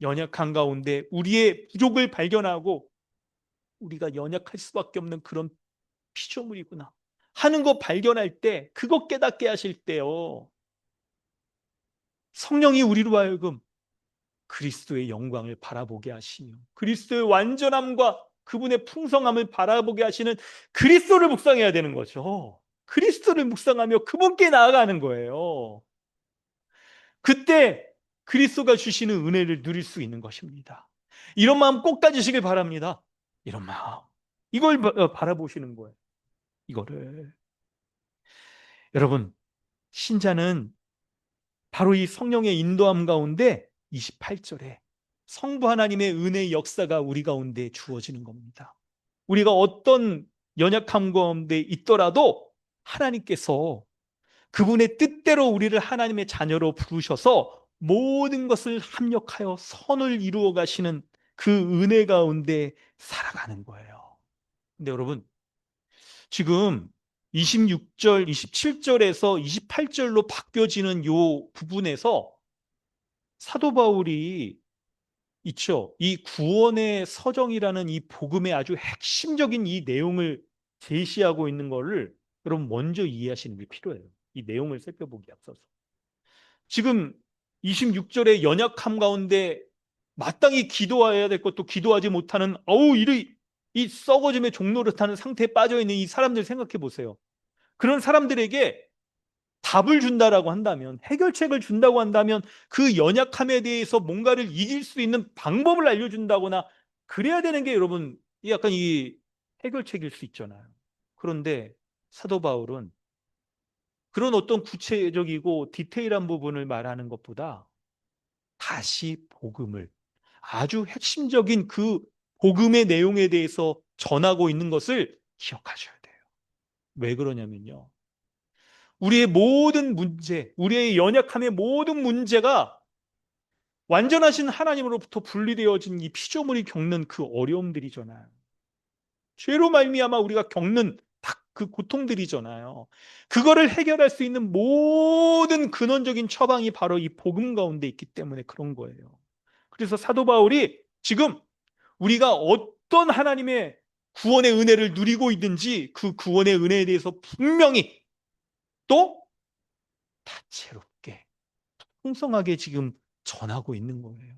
A: 연약한 가운데 우리의 부족을 발견하고 우리가 연약할 수밖에 없는 그런 피조물이구나 하는 거 발견할 때, 그거 깨닫게 하실 때요, 성령이 우리로 하여금 그리스도의 영광을 바라보게 하시며 그리스도의 완전함과 그분의 풍성함을 바라보게 하시는 그리스도를 묵상해야 되는 거죠. 그리스도를 묵상하며 그분께 나아가는 거예요. 그때 그리스도가 주시는 은혜를 누릴 수 있는 것입니다. 이런 마음 꼭 가지시길 바랍니다. 이런 마음. 이걸 바라보시는 거예요. 이거를. 여러분, 신자는 바로 이 성령의 인도함 가운데 28절에 성부 하나님의 은혜의 역사가 우리 가운데 주어지는 겁니다. 우리가 어떤 연약함 가운데 있더라도 하나님께서 그분의 뜻대로 우리를 하나님의 자녀로 부르셔서 모든 것을 합력하여 선을 이루어 가시는 그 은혜 가운데 살아가는 거예요. 근데 여러분, 지금 26절, 27절에서 28절로 바뀌어지는 요 부분에서 사도 바울이 있죠. 이 구원의 서정이라는 이 복음의 아주 핵심적인 이 내용을 제시하고 있는 거를 여러분 먼저 이해하시는 게 필요해요. 이 내용을 살펴보기 앞서서. 지금 26절의 연약함 가운데 마땅히 기도해야 될 것도 기도하지 못하는 이 썩어짐의 종노릇하는 상태에 빠져 있는 이 사람들 생각해 보세요. 그런 사람들에게 답을 준다라고 한다면, 해결책을 준다고 한다면 그 연약함에 대해서 뭔가를 이길 수 있는 방법을 알려준다거나 그래야 되는 게 여러분 약간 이 해결책일 수 있잖아요. 그런데 사도 바울은 그런 어떤 구체적이고 디테일한 부분을 말하는 것보다 다시 복음을, 아주 핵심적인 그 복음의 내용에 대해서 전하고 있는 것을 기억하셔야 돼요. 왜 그러냐면요, 우리의 모든 문제, 우리의 연약함의 모든 문제가 완전하신 하나님으로부터 분리되어진 이 피조물이 겪는 그 어려움들이잖아요. 죄로 말미암아 우리가 겪는 그 고통들이잖아요. 그거를 해결할 수 있는 모든 근원적인 처방이 바로 이 복음 가운데 있기 때문에 그런 거예요. 그래서 사도 바울이 지금 우리가 어떤 하나님의 구원의 은혜를 누리고 있는지 그 구원의 은혜에 대해서 분명히 또 다채롭게 풍성하게 지금 전하고 있는 거예요.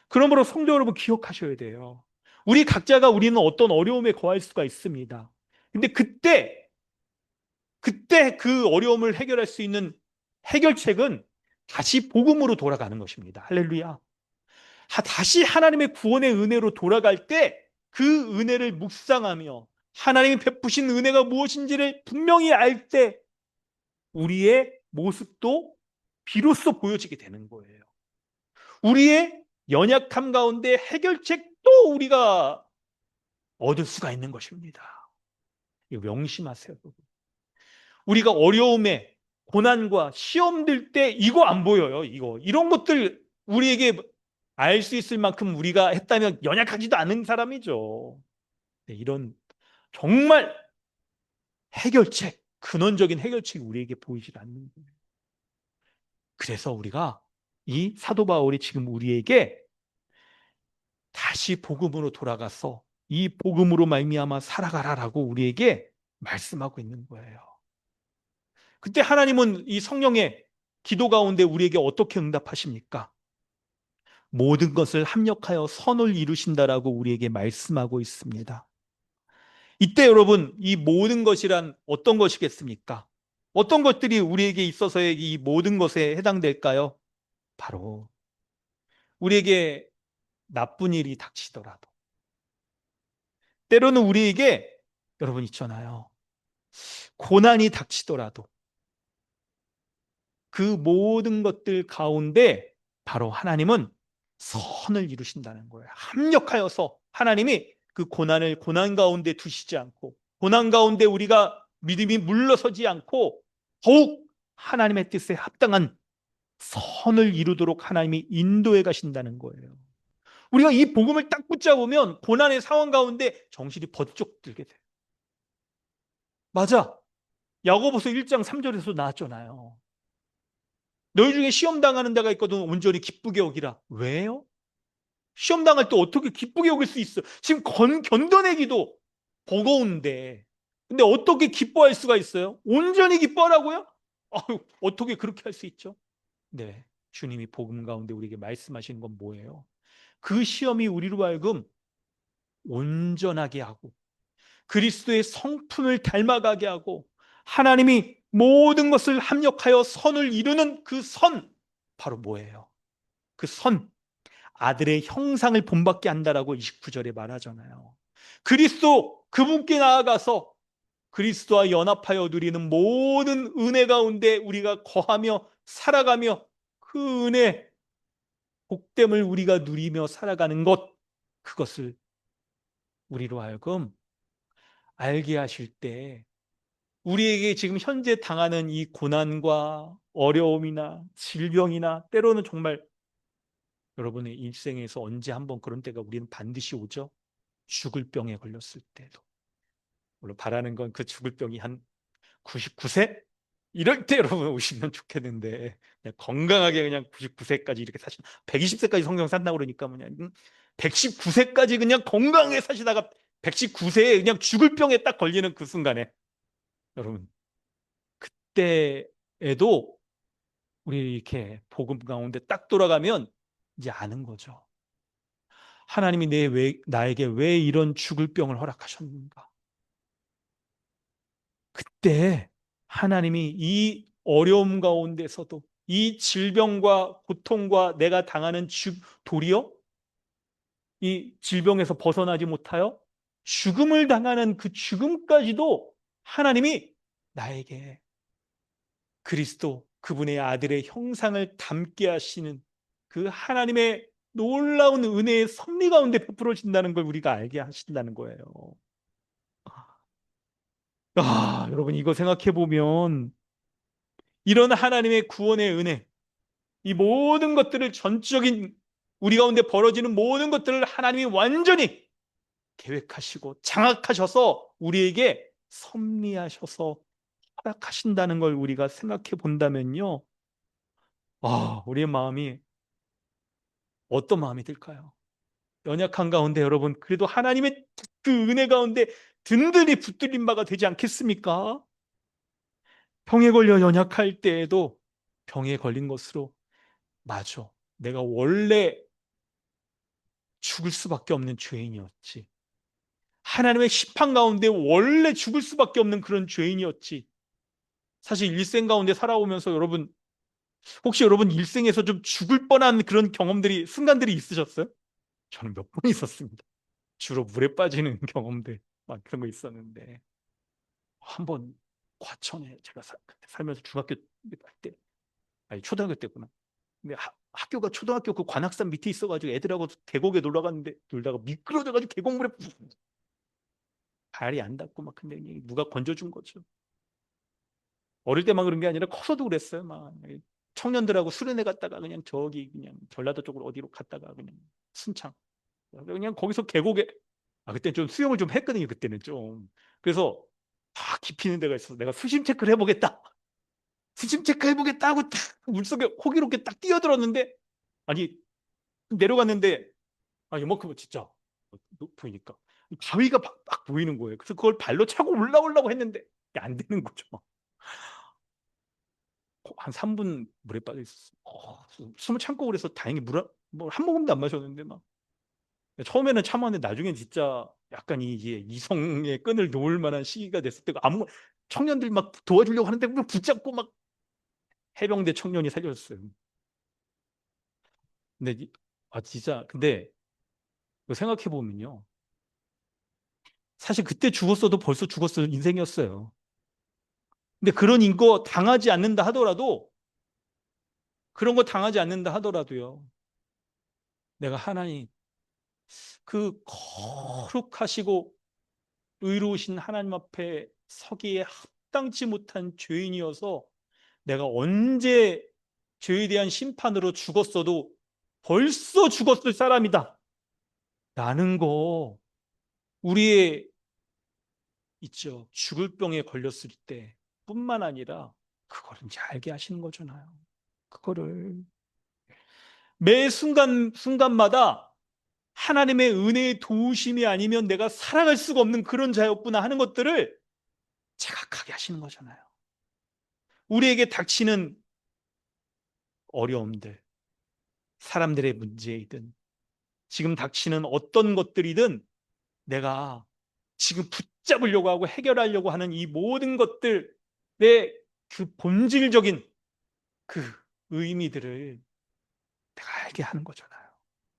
A: 그러므로 성도 여러분 기억하셔야 돼요. 우리 각자가 우리는 어떤 어려움에 거할 수가 있습니다. 근데 그때 그 어려움을 해결할 수 있는 해결책은 다시 복음으로 돌아가는 것입니다. 할렐루야. 다시 하나님의 구원의 은혜로 돌아갈 때 그 은혜를 묵상하며 하나님이 베푸신 은혜가 무엇인지를 분명히 알 때 우리의 모습도 비로소 보여지게 되는 거예요. 우리의 연약함 가운데 해결책도 우리가 얻을 수가 있는 것입니다. 이거 명심하세요. 우리가 어려움에 고난과 시험들 때 이거 안 보여요. 이런 것들 우리에게 알 수 있을 만큼 우리가 했다면 연약하지도 않은 사람이죠. 이런 정말 해결책, 근원적인 해결책이 우리에게 보이질 않는 거예요. 그래서 우리가 이 사도 바울이 지금 우리에게 다시 복음으로 돌아가서 이 복음으로 말미암아 살아가라라고 우리에게 말씀하고 있는 거예요. 그때 하나님은 이 성령의 기도 가운데 우리에게 어떻게 응답하십니까? 모든 것을 합력하여 선을 이루신다라고 우리에게 말씀하고 있습니다. 이때 여러분, 이 모든 것이란 어떤 것이겠습니까? 어떤 것들이 우리에게 있어서의 이 모든 것에 해당될까요? 바로 우리에게 나쁜 일이 닥치더라도, 때로는 우리에게 여러분 있잖아요, 고난이 닥치더라도 그 모든 것들 가운데 바로 하나님은 선을 이루신다는 거예요. 합력하여서 하나님이 그 고난을 고난 가운데 두시지 않고, 고난 가운데 우리가 믿음이 물러서지 않고 더욱 하나님의 뜻에 합당한 선을 이루도록 하나님이 인도해 가신다는 거예요. 우리가 이 복음을 딱 붙잡으면 고난의 상황 가운데 정신이 번쩍 들게 돼요. 맞아. 야고보서 1장 3절에서 나왔잖아요. 너희 중에 시험 당하는 데가 있거든 온전히 기쁘게 여기라. 왜요? 시험 당할 때 어떻게 기쁘게 여길 수 있어? 지금 견뎌내기도 버거운데. 근데 어떻게 기뻐할 수가 있어요? 온전히 기뻐하라고요? 아유, 어떻게 그렇게 할 수 있죠? 네. 주님이 복음 가운데 우리에게 말씀하시는 건 뭐예요? 그 시험이 우리로 하여금 온전하게 하고 그리스도의 성품을 닮아가게 하고 하나님이 모든 것을 합력하여 선을 이루는 그 선, 바로 뭐예요? 그 선, 아들의 형상을 본받게 한다라고 29절에 말하잖아요. 그리스도 그분께 나아가서 그리스도와 연합하여 누리는 모든 은혜 가운데 우리가 거하며 살아가며 그 은혜, 복됨을 우리가 누리며 살아가는 것, 그것을 우리로 하여금 알게 하실 때 우리에게 지금 현재 당하는 이 고난과 어려움이나 질병이나 때로는 정말 여러분의 일생에서 언제 한번 그런 때가 우리는 반드시 오죠. 죽을 병에 걸렸을 때도. 물론 바라는 건 그 죽을 병이 한 99세? 이럴 때 여러분 오시면 좋겠는데 그냥 건강하게 그냥 99세까지 이렇게 사시 120세까지 성경 산다고 그러니까 그냥 119세까지 그냥 건강하게 사시다가 119세에 그냥 죽을 병에 딱 걸리는 그 순간에 여러분 그때에도 우리 이렇게 복음 가운데 딱 돌아가면 이제 아는 거죠. 하나님이 나에게 왜 이런 죽을 병을 허락하셨는가? 그때 하나님이 이 어려움 가운데서도 이 질병과 고통과 내가 당하는 도리어 이 질병에서 벗어나지 못하여 죽음을 당하는 그 죽음까지도 하나님이 나에게 그리스도 그분의 아들의 형상을 담게 하시는 그 하나님의 놀라운 은혜의 섭리 가운데 베풀어진다는 걸 우리가 알게 하신다는 거예요. 여러분 이거 생각해 보면 이런 하나님의 구원의 은혜, 이 모든 것들을 전적인 우리 가운데 벌어지는 모든 것들을 하나님이 완전히 계획하시고 장악하셔서 우리에게 섭리하셔서 허락하신다는 걸 우리가 생각해 본다면요. 우리의 마음이 어떤 마음이 들까요? 연약한 가운데 여러분 그래도 하나님의 그 은혜 가운데 든든히 붙들린 바가 되지 않겠습니까? 병에 걸려 연약할 때에도 병에 걸린 것으로 맞아. 내가 원래 죽을 수밖에 없는 죄인이었지. 하나님의 심판 가운데 원래 죽을 수밖에 없는 그런 죄인이었지. 사실 일생 가운데 살아오면서 여러분 혹시 여러분 일생에서 좀 죽을 뻔한 그런 경험들이 순간들이 있으셨어요? 저는 몇 번 있었습니다. 주로 물에 빠지는 경험들 막 그런 거 있었는데 한번 과천에 제가 그때 살면서 중학교 때 아니 초등학교 때구나. 근데 학교가 초등학교 그 관악산 밑에 있어가지고 애들하고 계곡에 놀러 갔는데 놀다가 미끄러져가지고 계곡물에 발이 안 닿고 막 근데 누가 건져준 거죠. 어릴 때만 그런 게 아니라 커서도 그랬어요. 막 청년들하고 수련회 갔다가 그냥 저기 그냥 전라도 쪽으로 어디로 갔다가 그냥 순창 그냥 거기서 계곡에 그때 좀 수영을 좀 했거든요. 그때는 좀 그래서 다 깊이 있는 데가 있어서 내가 수심 체크를 해보겠다. 수심 체크 해보겠다 하고 딱 물속에 호기롭게 딱 뛰어들었는데 아니 내려갔는데 이만큼은 진짜 보이니까 바위가 막 보이는 거예요. 그래서 그걸 발로 차고 올라오려고 했는데 안 되는 거죠. 한 3분 물에 빠져 있었어요. 숨을 참고 그래서 다행히 한 모금도 안 마셨는데 막 처음에는 참았는데 나중엔 진짜 약간 이게 이성의 끈을 놓을 만한 시기가 됐을 때가 청년들 막 도와주려고 하는데 막 붙잡고 막 해병대 청년이 살려줬어요. 근데 진짜 근데 생각해 보면요. 사실 그때 죽었어도 벌써 죽었을 인생이었어요. 근데 그런 인거 당하지 않는다 하더라도 그런 거 당하지 않는다 하더라도요. 내가 하나님 그 거룩하시고 의로우신 하나님 앞에 서기에 합당치 못한 죄인이어서 내가 언제 죄에 대한 심판으로 죽었어도 벌써 죽었을 사람이다. 라는 거 우리의 있죠. 죽을 병에 걸렸을 때 뿐만 아니라 그거를 이제 알게 하시는 거잖아요. 그거를 매 순간마다 하나님의 은혜의 도우심이 아니면 내가 살아갈 수가 없는 그런 자였구나 하는 것들을 자각하게 하시는 거잖아요. 우리에게 닥치는 어려움들, 사람들의 문제이든 지금 닥치는 어떤 것들이든 내가 지금 붙잡으려고 하고 해결하려고 하는 이 모든 것들의 그 본질적인 그 의미들을 내가 알게 하는 거잖아요.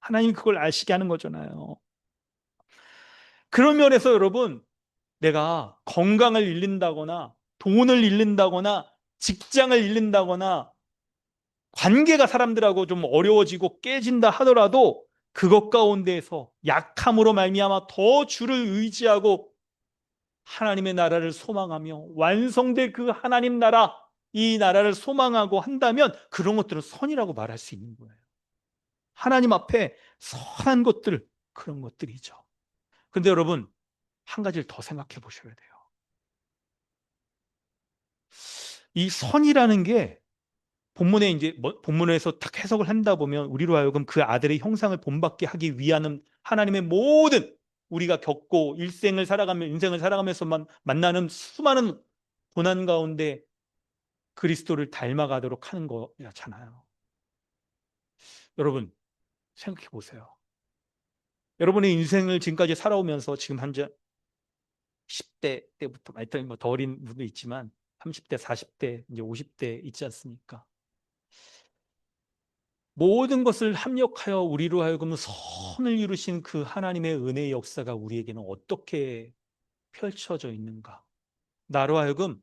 A: 하나님이 그걸 아시게 하는 거잖아요. 그런 면에서 여러분, 내가 건강을 잃는다거나 돈을 잃는다거나 직장을 잃는다거나 관계가 사람들하고 좀 어려워지고 깨진다 하더라도 그것 가운데에서 약함으로 말미암아 더 주를 의지하고 하나님의 나라를 소망하며 완성될 그 하나님 나라, 이 나라를 소망하고 한다면 그런 것들은 선이라고 말할 수 있는 거예요. 하나님 앞에 선한 것들, 그런 것들이죠. 근데 여러분, 한 가지를 더 생각해 보셔야 돼요. 이 선이라는 게 본문에 이제 본문에서 딱 해석을 한다 보면 우리로 하여금 그 아들의 형상을 본받게 하기 위한 하나님의 모든 우리가 겪고 인생을 살아가면서만 만나는 수많은 고난 가운데 그리스도를 닮아가도록 하는 거잖아요. 여러분 생각해 보세요. 여러분의 인생을 지금까지 살아오면서 지금 현재 10대 때부터 하여튼 뭐 더 어린 분도 있지만 30대, 40대, 이제 50대 있지 않습니까? 모든 것을 합력하여 우리로 하여금 선을 이루신 그 하나님의 은혜의 역사가 우리에게는 어떻게 펼쳐져 있는가? 나로 하여금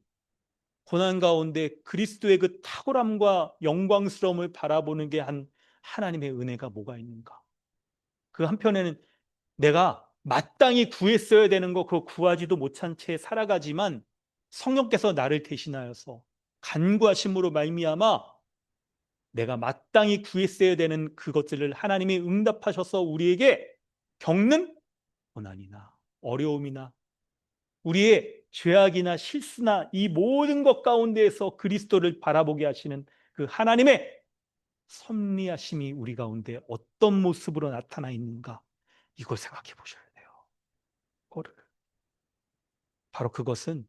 A: 고난 가운데 그리스도의 그 탁월함과 영광스러움을 바라보는 게 한 하나님의 은혜가 뭐가 있는가? 그 한편에는 내가 마땅히 구했어야 되는 거 그거 구하지도 못한 채 살아가지만 성령께서 나를 대신하여서 간구하심으로 말미암아 내가 마땅히 구했어야 되는 그것들을 하나님이 응답하셔서 우리에게 겪는 고난이나 어려움이나 우리의 죄악이나 실수나 이 모든 것 가운데에서 그리스도를 바라보게 하시는 그 하나님의 섭리하심이 우리 가운데 어떤 모습으로 나타나 있는가 이걸 생각해 보셔야 돼요. 그거를. 바로 그것은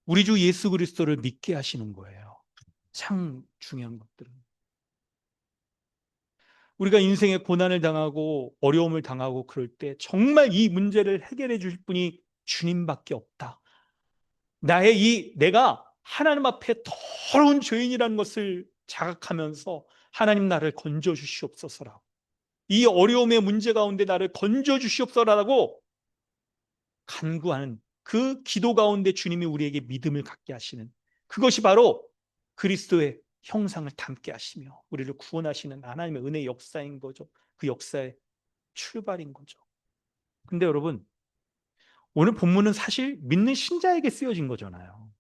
A: 우리 주 예수 그리스도를 믿게 하시는 거예요. 참 중요한 것들은. 우리가 인생에 고난을 당하고 어려움을 당하고 그럴 때 정말 이 문제를 해결해 주실 분이 주님밖에 없다. 내가 하나님 앞에 더러운 죄인이라는 것을 자각하면서 하나님 나를 건져 주시옵소서라고. 이 어려움의 문제 가운데 나를 건져 주시옵소서라고 간구하는 그 기도 가운데 주님이 우리에게 믿음을 갖게 하시는 그것이 바로 그리스도의 형상을 담게 하시며 우리를 구원하시는 하나님의 은혜의 역사인 거죠. 그 역사의 출발인 거죠. 근데 여러분, 오늘 본문은 사실 믿는 신자에게 쓰여진 거잖아요.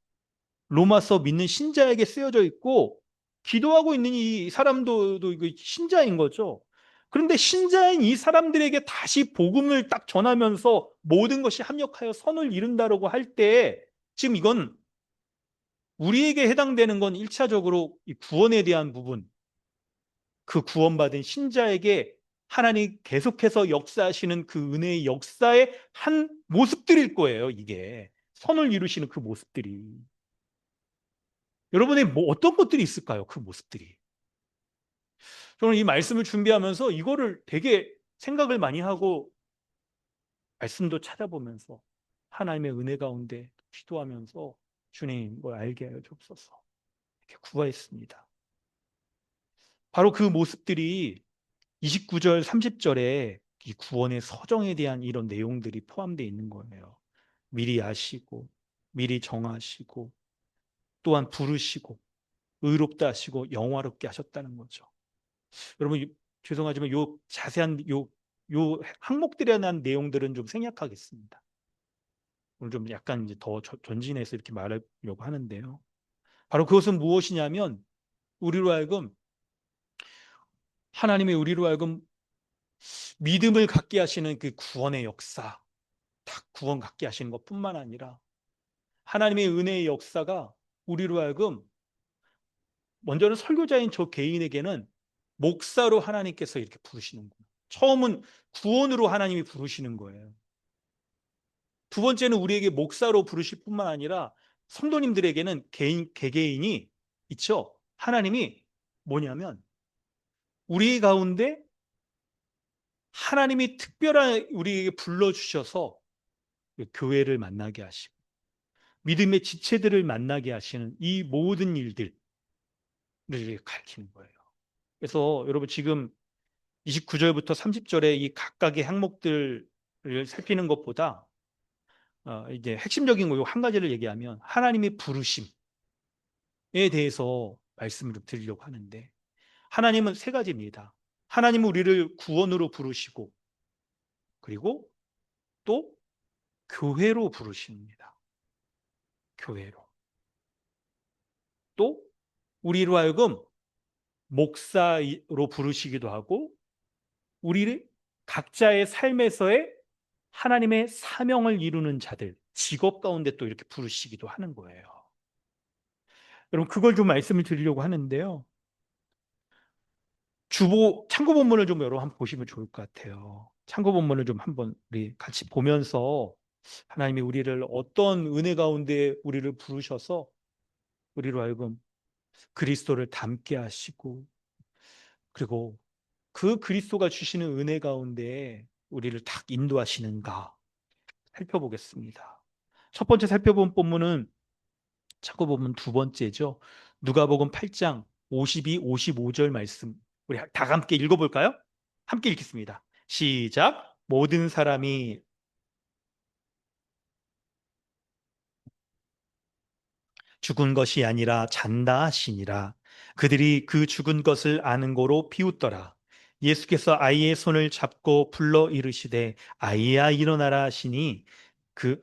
A: 로마서 믿는 신자에게 쓰여져 있고 기도하고 있는 이 사람도 신자인 거죠. 그런데 신자인 이 사람들에게 다시 복음을 딱 전하면서 모든 것이 합력하여 선을 이룬다라고 할 때 지금 이건 우리에게 해당되는 건 1차적으로 이 구원에 대한 부분, 그 구원받은 신자에게 하나님 계속해서 역사하시는 그 은혜의 역사의 한 모습들일 거예요, 이게. 선을 이루시는 그 모습들이. 여러분의 뭐 어떤 것들이 있을까요? 그 모습들이. 저는 이 말씀을 준비하면서 이거를 되게 생각을 많이 하고 말씀도 찾아보면서 하나님의 은혜 가운데 기도하면서 주님 뭘 알게 하여 주옵소서 이렇게 구하였습니다. 바로 그 모습들이 29절, 30절에 이 구원의 서정에 대한 이런 내용들이 포함되어 있는 거예요. 미리 아시고, 미리 정하시고, 또한 부르시고, 의롭다 하시고, 영화롭게 하셨다는 거죠. 여러분, 죄송하지만 요 자세한 요 항목들에 대한 내용들은 좀 생략하겠습니다. 오늘 좀 약간 이제 더 전진해서 이렇게 말하려고 하는데요. 바로 그것은 무엇이냐면 우리로 하여금 하나님의 우리로 하여금 믿음을 갖게 하시는 그 구원의 역사, 딱 구원 갖게 하시는 것뿐만 아니라 하나님의 은혜의 역사가 우리로 하여금 먼저는 설교자인 저 개인에게는 목사로 하나님께서 이렇게 부르시는구나. 처음은 구원으로 하나님이 부르시는 거예요. 두 번째는 우리에게 목사로 부르실 뿐만 아니라 성도님들에게는 개개인이 있죠. 하나님이 뭐냐면 우리 가운데 하나님이 특별한 우리에게 불러주셔서 교회를 만나게 하시고 믿음의 지체들을 만나게 하시는 이 모든 일들을 가르치는 거예요. 그래서 여러분 지금 29절부터 30절의 이 각각의 항목들을 살피는 것보다 이제 핵심적인 거 한 가지를 얘기하면 하나님의 부르심에 대해서 말씀을 드리려고 하는데 하나님은 세 가지입니다. 하나님은 우리를 구원으로 부르시고 그리고 또 교회로 부르십니다. 교회로. 또 우리로 하여금 목사로 부르시기도 하고 우리를 각자의 삶에서의 하나님의 사명을 이루는 자들, 직업 가운데 또 이렇게 부르시기도 하는 거예요. 여러분 그걸 좀 말씀을 드리려고 하는데요. 참고 본문을 좀 여러분 한번 보시면 좋을 것 같아요. 참고 본문을 좀 한번 우리 같이 보면서 하나님이 우리를 어떤 은혜 가운데 우리를 부르셔서 우리로 하여금 그리스도를 닮게 하시고 그리고 그 그리스도가 주시는 은혜 가운데 우리를 딱 인도하시는가 살펴보겠습니다. 첫 번째 살펴본 본문은 참고 보면 두 번째죠. 누가복음 8장 52, 55절 말씀. 우리 다 함께 읽어볼까요? 함께 읽겠습니다. 시작. 모든 사람이 죽은 것이 아니라 잔다 하시니라. 그들이 그 죽은 것을 아는 고로 비웃더라. 예수께서 아이의 손을 잡고 불러 이르시되 아이야 일어나라 하시니 그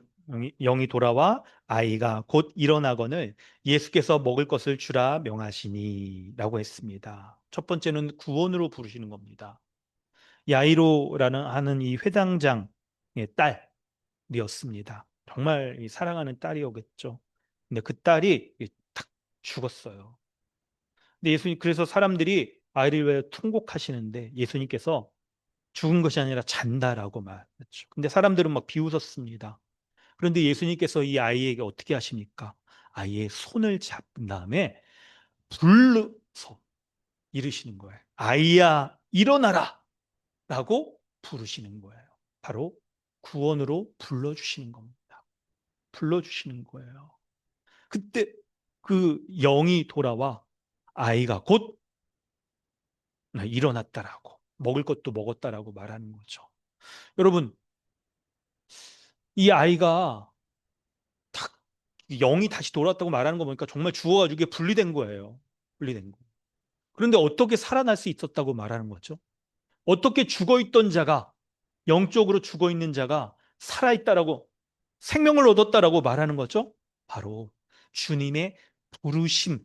A: 영이 돌아와 아이가 곧 일어나거늘 예수께서 먹을 것을 주라 명하시니 라고 했습니다. 첫 번째는 구원으로 부르시는 겁니다. 야이로라는 하는 이 회당장의 딸이었습니다. 정말 이 사랑하는 딸이었겠죠. 근데 그 딸이 탁 죽었어요. 근데 예수님 그래서 사람들이 아이를 왜 통곡하시는데 예수님께서 죽은 것이 아니라 잔다라고 말했죠. 근데 사람들은 막 비웃었습니다. 그런데 예수님께서 이 아이에게 어떻게 하십니까? 아이의 손을 잡은 다음에 불러서 이르시는 거예요. 아이야, 일어나라! 라고 부르시는 거예요. 바로 구원으로 불러주시는 겁니다. 불러주시는 거예요. 그때 그 영이 돌아와 아이가 곧 일어났다라고, 먹을 것도 먹었다라고 말하는 거죠. 여러분, 이 아이가 탁 영이 다시 돌아왔다고 말하는 거 보니까 정말 죽어가지고 이게 분리된 거예요. 분리된 거. 그런데 어떻게 살아날 수 있었다고 말하는 거죠? 어떻게 죽어 있던 자가 영적으로 죽어 있는 자가 살아 있다라고 생명을 얻었다라고 말하는 거죠? 바로 주님의 부르심.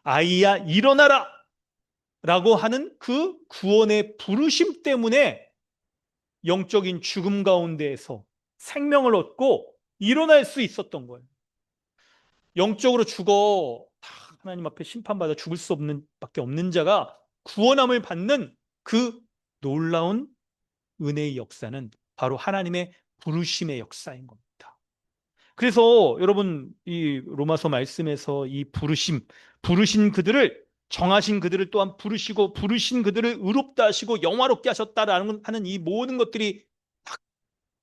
A: 아이야 일어나라! 라고 하는 그 구원의 부르심 때문에 영적인 죽음 가운데에서 생명을 얻고 일어날 수 있었던 거예요. 영적으로 죽어 하나님 앞에 심판받아 죽을 수 없는 밖에 없는 자가 구원함을 받는 그 놀라운 은혜의 역사는 바로 하나님의 부르심의 역사인 겁니다. 그래서 여러분 이 로마서 말씀에서 이 부르신 그들을 정하신 그들을 또한 부르시고 부르신 그들을 의롭다 하시고 영화롭게 하셨다라는 하는 이 모든 것들이 딱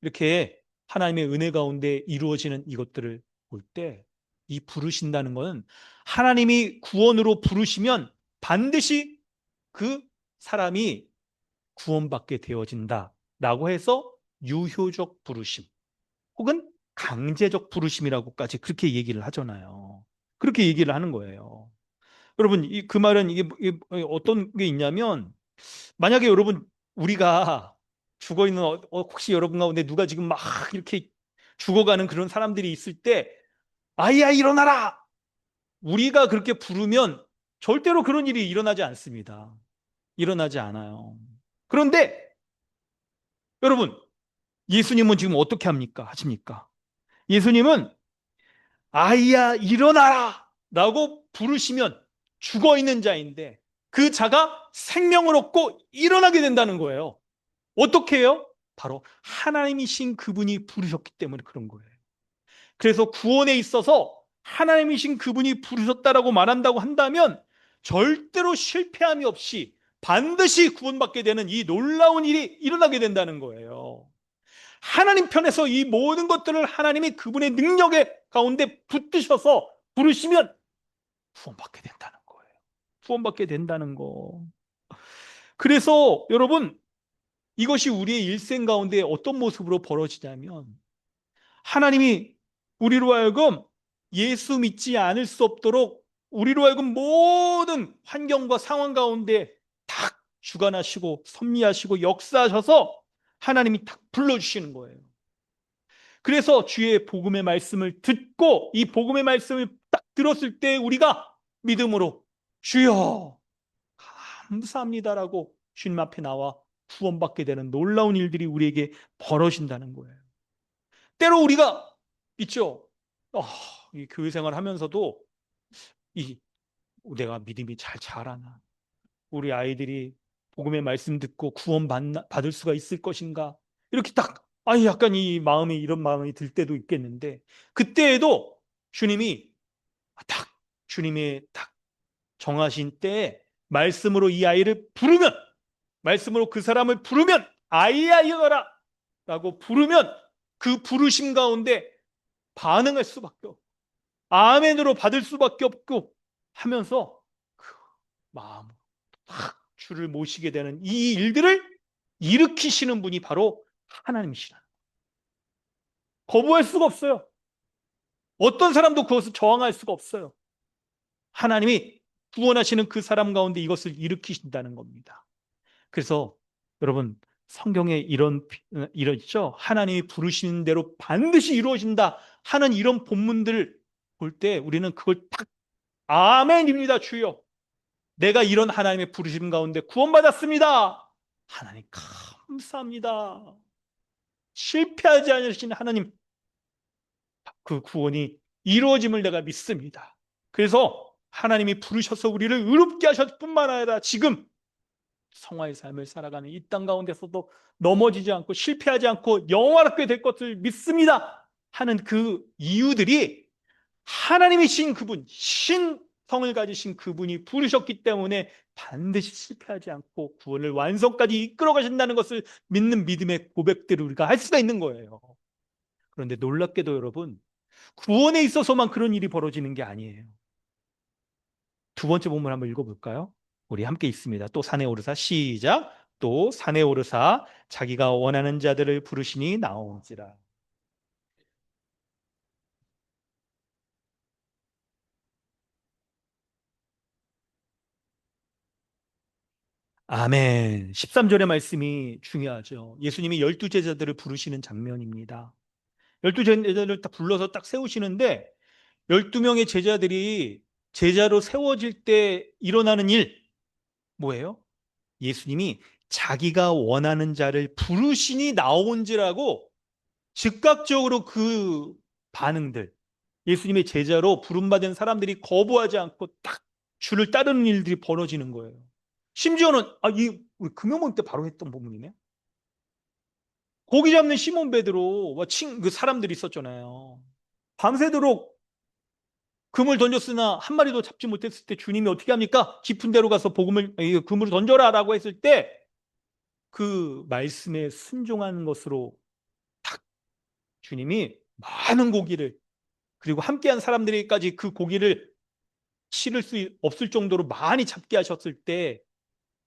A: 이렇게 하나님의 은혜 가운데 이루어지는 이것들을 볼 때 이 부르신다는 것은 하나님이 구원으로 부르시면 반드시 그 사람이 구원받게 되어진다라고 해서 유효적 부르심 혹은 강제적 부르심이라고까지 그렇게 얘기를 하잖아요. 그렇게 얘기를 하는 거예요. 여러분, 그 말은 이게 어떤 게 있냐면, 만약에 여러분, 우리가 죽어 있는, 혹시 여러분 가운데 누가 지금 막 이렇게 죽어가는 그런 사람들이 있을 때, 아이야, 일어나라! 우리가 그렇게 부르면 절대로 그런 일이 일어나지 않습니다. 일어나지 않아요. 그런데 여러분, 예수님은 지금 어떻게 하십니까? 예수님은 아이야 일어나라 라고 부르시면 죽어 있는 자인데 그 자가 생명을 얻고 일어나게 된다는 거예요. 어떻게 해요? 바로 하나님이신 그분이 부르셨기 때문에 그런 거예요. 그래서 구원에 있어서 하나님이신 그분이 부르셨다라고 말한다고 한다면 절대로 실패함이 없이 반드시 구원받게 되는 이 놀라운 일이 일어나게 된다는 거예요. 하나님 편에서 이 모든 것들을 하나님이 그분의 능력의 가운데 붙드셔서 부르시면 구원받게 된다는 거예요. 구원받게 된다는 거. 그래서 여러분, 이것이 우리의 일생 가운데 어떤 모습으로 벌어지냐면 하나님이 우리로 하여금 예수 믿지 않을 수 없도록 우리로 하여금 모든 환경과 상황 가운데 탁 주관하시고 섭리하시고 역사하셔서 하나님이 탁 불러주시는 거예요. 그래서 주의 복음의 말씀을 듣고 이 복음의 말씀을 딱 들었을 때 우리가 믿음으로 주여 감사합니다라고 주님 앞에 나와 구원받게 되는 놀라운 일들이 우리에게 벌어진다는 거예요. 때로 우리가 있죠. 이 교회 생활 하면서도 이 내가 믿음이 잘 자라나? 우리 아이들이 복음의 말씀 듣고 받을 수가 있을 것인가? 이렇게 딱 약간 이 마음이 이런 마음이 들 때도 있겠는데 그때에도 주님이 딱 주님의 딱 정하신 때에 말씀으로 이 아이를 부르면 말씀으로 그 사람을 부르면 아이야 일어나라 라고 부르면 그 부르심 가운데 반응할 수밖에 없고 아멘으로 받을 수밖에 없고 하면서 그 마음으로 딱 주를 모시게 되는 이 일들을 일으키시는 분이 바로 하나님이시라. 거부할 수가 없어요. 어떤 사람도 그것을 저항할 수가 없어요. 하나님이 구원하시는 그 사람 가운데 이것을 일으키신다는 겁니다. 그래서 여러분 성경에 이런 있죠. 하나님이 부르시는 대로 반드시 이루어진다 하는 이런 본문들을 볼 때 우리는 그걸 딱 아멘입니다. 주여. 내가 이런 하나님의 부르심 가운데 구원받았습니다. 하나님 감사합니다. 실패하지 않으신 하나님 그 구원이 이루어짐을 내가 믿습니다. 그래서 하나님이 부르셔서 우리를 의롭게 하셨을 뿐만 아니라 지금 성화의 삶을 살아가는 이 땅 가운데서도 넘어지지 않고 실패하지 않고 영원하게 될 것을 믿습니다 하는 그 이유들이 하나님이신 그분, 신성을 가지신 그분이 부르셨기 때문에 반드시 실패하지 않고 구원을 완성까지 이끌어 가신다는 것을 믿는 믿음의 고백들을 우리가 할 수가 있는 거예요. 그런데 놀랍게도 여러분, 구원에 있어서만 그런 일이 벌어지는 게 아니에요. 두 번째 본문 한번 읽어볼까요? 우리 함께 읽습니다. 또 산에 오르사 시작. 또 산에 오르사 자기가 원하는 자들을 부르시니 나온지라. 아멘. 13절의 말씀이 중요하죠. 예수님이 12제자들을 부르시는 장면입니다. 12제자들을 딱 불러서 딱 세우시는데 12명의 제자들이 제자로 세워질 때 일어나는 일 뭐예요? 예수님이 자기가 원하는 자를 부르시니 나온지라고 즉각적으로 그 반응들 예수님의 제자로 부름받은 사람들이 거부하지 않고 딱 주를 따르는 일들이 벌어지는 거예요. 심지어는 우리 금요일 때 바로 했던 부분이네. 고기 잡는 시몬 베드로와 그 사람들이 있었잖아요. 밤새도록 금을 던졌으나 한 마리도 잡지 못했을 때 주님이 어떻게 합니까? 깊은 데로 가서 그물을 던져라라고 했을 때 그 말씀에 순종한 것으로 딱 주님이 많은 고기를 그리고 함께한 사람들에게까지 그 고기를 실을 수 없을 정도로 많이 잡게 하셨을 때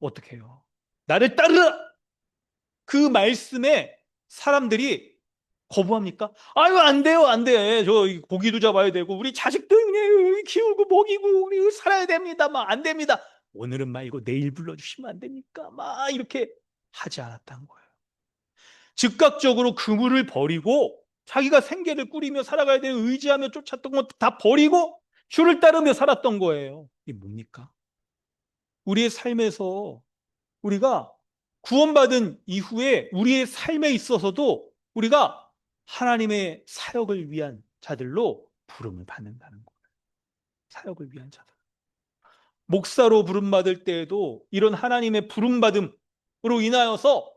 A: 어떻게 해요? 나를 따르라! 그 말씀에 사람들이 거부합니까? 아유 안 돼요 안 돼. 저 고기도 잡아야 되고 우리 자식도 키우고 먹이고 우리 살아야 됩니다. 막 안 됩니다. 오늘은 말고 내일 불러주시면 안 됩니까? 막 이렇게 하지 않았다는 거예요. 즉각적으로 그물을 버리고 자기가 생계를 꾸리며 살아가야 되는 의지하며 쫓았던 것 다 버리고 주를 따르며 살았던 거예요. 이게 뭡니까? 우리의 삶에서 우리가 구원받은 이후에 우리의 삶에 있어서도 우리가 하나님의 사역을 위한 자들로 부름을 받는다는 거예요. 사역을 위한 자들. 목사로 부름받을 때에도 이런 하나님의 부름받음으로 인하여서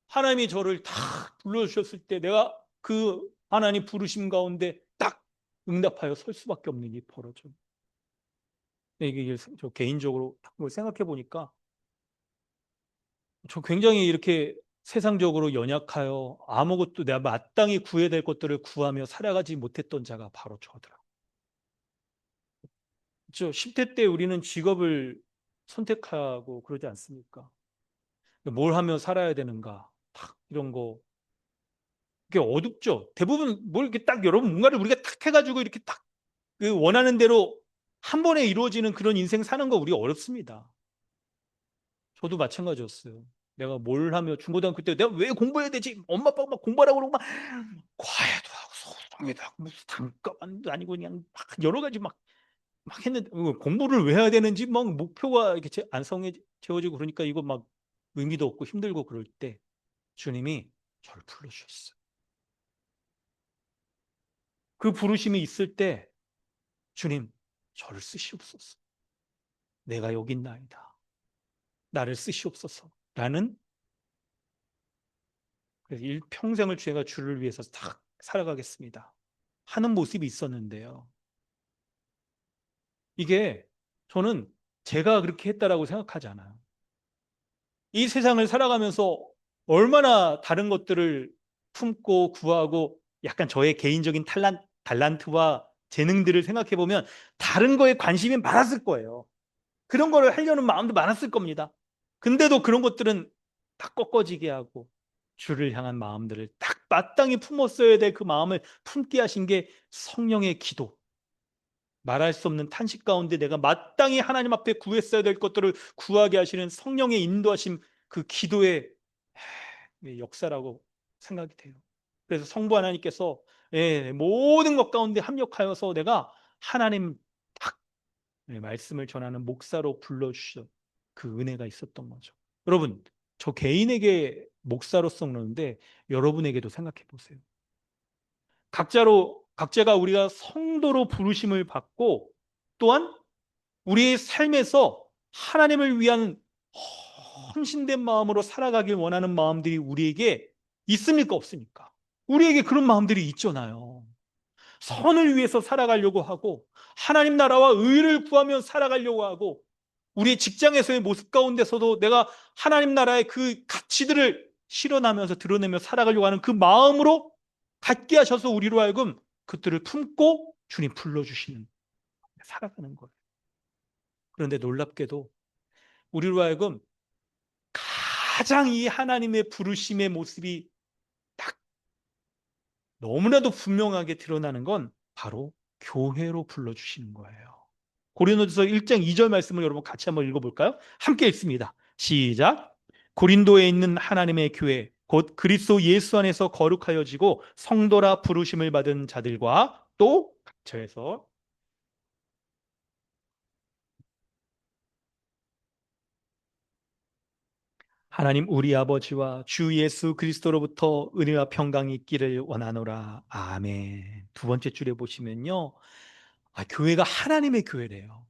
A: 하나님이 저를 딱 불러주셨을 때 내가 그 하나님 부르심 가운데 딱 응답하여 설 수밖에 없는 일이 벌어져요. 이게 저 개인적으로 생각해 보니까 저 굉장히 이렇게 세상적으로 연약하여 아무것도 내가 마땅히 구해야 될 것들을 구하며 살아가지 못했던 자가 바로 저더라고요. 저 10대 때 우리는 직업을 선택하고 그러지 않습니까? 뭘 하며 살아야 되는가? 딱 이런 거. 그게 어둡죠. 대부분 뭘 이렇게 딱 여러분 뭔가를 우리가 탁 해가지고 이렇게 딱 그 원하는 대로 한 번에 이루어지는 그런 인생 사는 거 우리 어렵습니다. 저도 마찬가지였어요. 내가 뭘 하며 중고등학교 때 내가 왜 공부해야 되지? 엄마 아빠가 막 공부하라고 그러고 막 과외도 하고 소송회도 하고 무슨 단과반도 아니고 그냥 막 여러 가지 막 했는데 공부를 왜 해야 되는지 막 목표가 이렇게 안성에 채워지고 그러니까 이거 막 의미도 없고 힘들고 그럴 때 주님이 저를 불러주셨어요. 그 부르심이 있을 때 주님 저를 쓰시옵소서. 내가 여기 있나이다. 나를 쓰시옵소서. 라는 그래서 일평생을 제가 주를 위해서 딱 살아가겠습니다. 하는 모습이 있었는데요. 이게 저는 제가 그렇게 했다라고 생각하지 않아요. 이 세상을 살아가면서 얼마나 다른 것들을 품고 구하고 약간 저의 개인적인 달란트와 재능들을 생각해 보면 다른 거에 관심이 많았을 거예요. 그런 거를 하려는 마음도 많았을 겁니다. 근데도 그런 것들은 다 꺾어지게 하고 주를 향한 마음들을 딱 마땅히 품었어야 될 그 마음을 품게 하신 게 성령의 기도. 말할 수 없는 탄식 가운데 내가 마땅히 하나님 앞에 구했어야 될 것들을 구하게 하시는 성령의 인도하심 그 기도의 역사라고 생각이 돼요. 그래서 성부 하나님께서 모든 것 가운데 합력하여서 내가 하나님 딱 말씀을 전하는 목사로 불러주셔 그 은혜가 있었던 거죠. 여러분, 저 개인에게 목사로서 그러는데 여러분에게도 생각해 보세요. 각자가 우리가 성도로 부르심을 받고 또한 우리의 삶에서 하나님을 위한 헌신된 마음으로 살아가길 원하는 마음들이 우리에게 있습니까? 없습니까? 우리에게 그런 마음들이 있잖아요. 선을 위해서 살아가려고 하고 하나님 나라와 의를 구하며 살아가려고 하고 우리 직장에서의 모습 가운데서도 내가 하나님 나라의 그 가치들을 실현하면서 드러내며 살아가려고 하는 그 마음으로 갖게 하셔서 우리로 하여금 그들을 품고 주님 불러주시는 살아가는 거예요. 그런데 놀랍게도 우리로 하여금 가장 이 하나님의 부르심의 모습이 딱 너무나도 분명하게 드러나는 건 바로 교회로 불러주시는 거예요. 고린도전서 1장 2절 말씀을 여러분 같이 한번 읽어볼까요? 함께 읽습니다. 시작. 고린도에 있는 하나님의 교회 곧 그리스도 예수 안에서 거룩하여지고 성도라 부르심을 받은 자들과 또 저에서 하나님 우리 아버지와 주 예수 그리스도로부터 은혜와 평강이 있기를 원하노라. 아멘. 두 번째 줄에 보시면요. 교회가 하나님의 교회래요.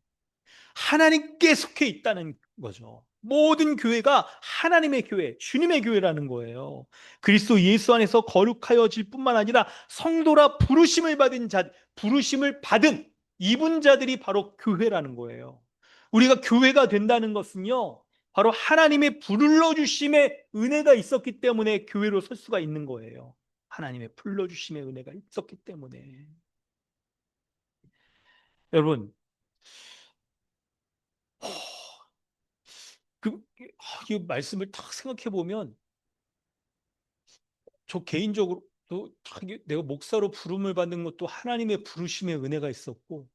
A: 하나님께 속해 있다는 거죠. 모든 교회가 하나님의 교회, 주님의 교회라는 거예요. 그리스도 예수 안에서 거룩하여질 뿐만 아니라 성도라 부르심을 받은 입은 자들이 바로 교회라는 거예요. 우리가 교회가 된다는 것은요, 바로 하나님의 불러주심의 은혜가 있었기 때문에 교회로 설 수가 있는 거예요. 하나님의 불러주심의 은혜가 있었기 때문에. 여러분, 이 말씀을 딱 생각해 보면 저 개인적으로 또 내가 목사로 부름을 받는 것도 하나님의 부르심의 은혜가 있었고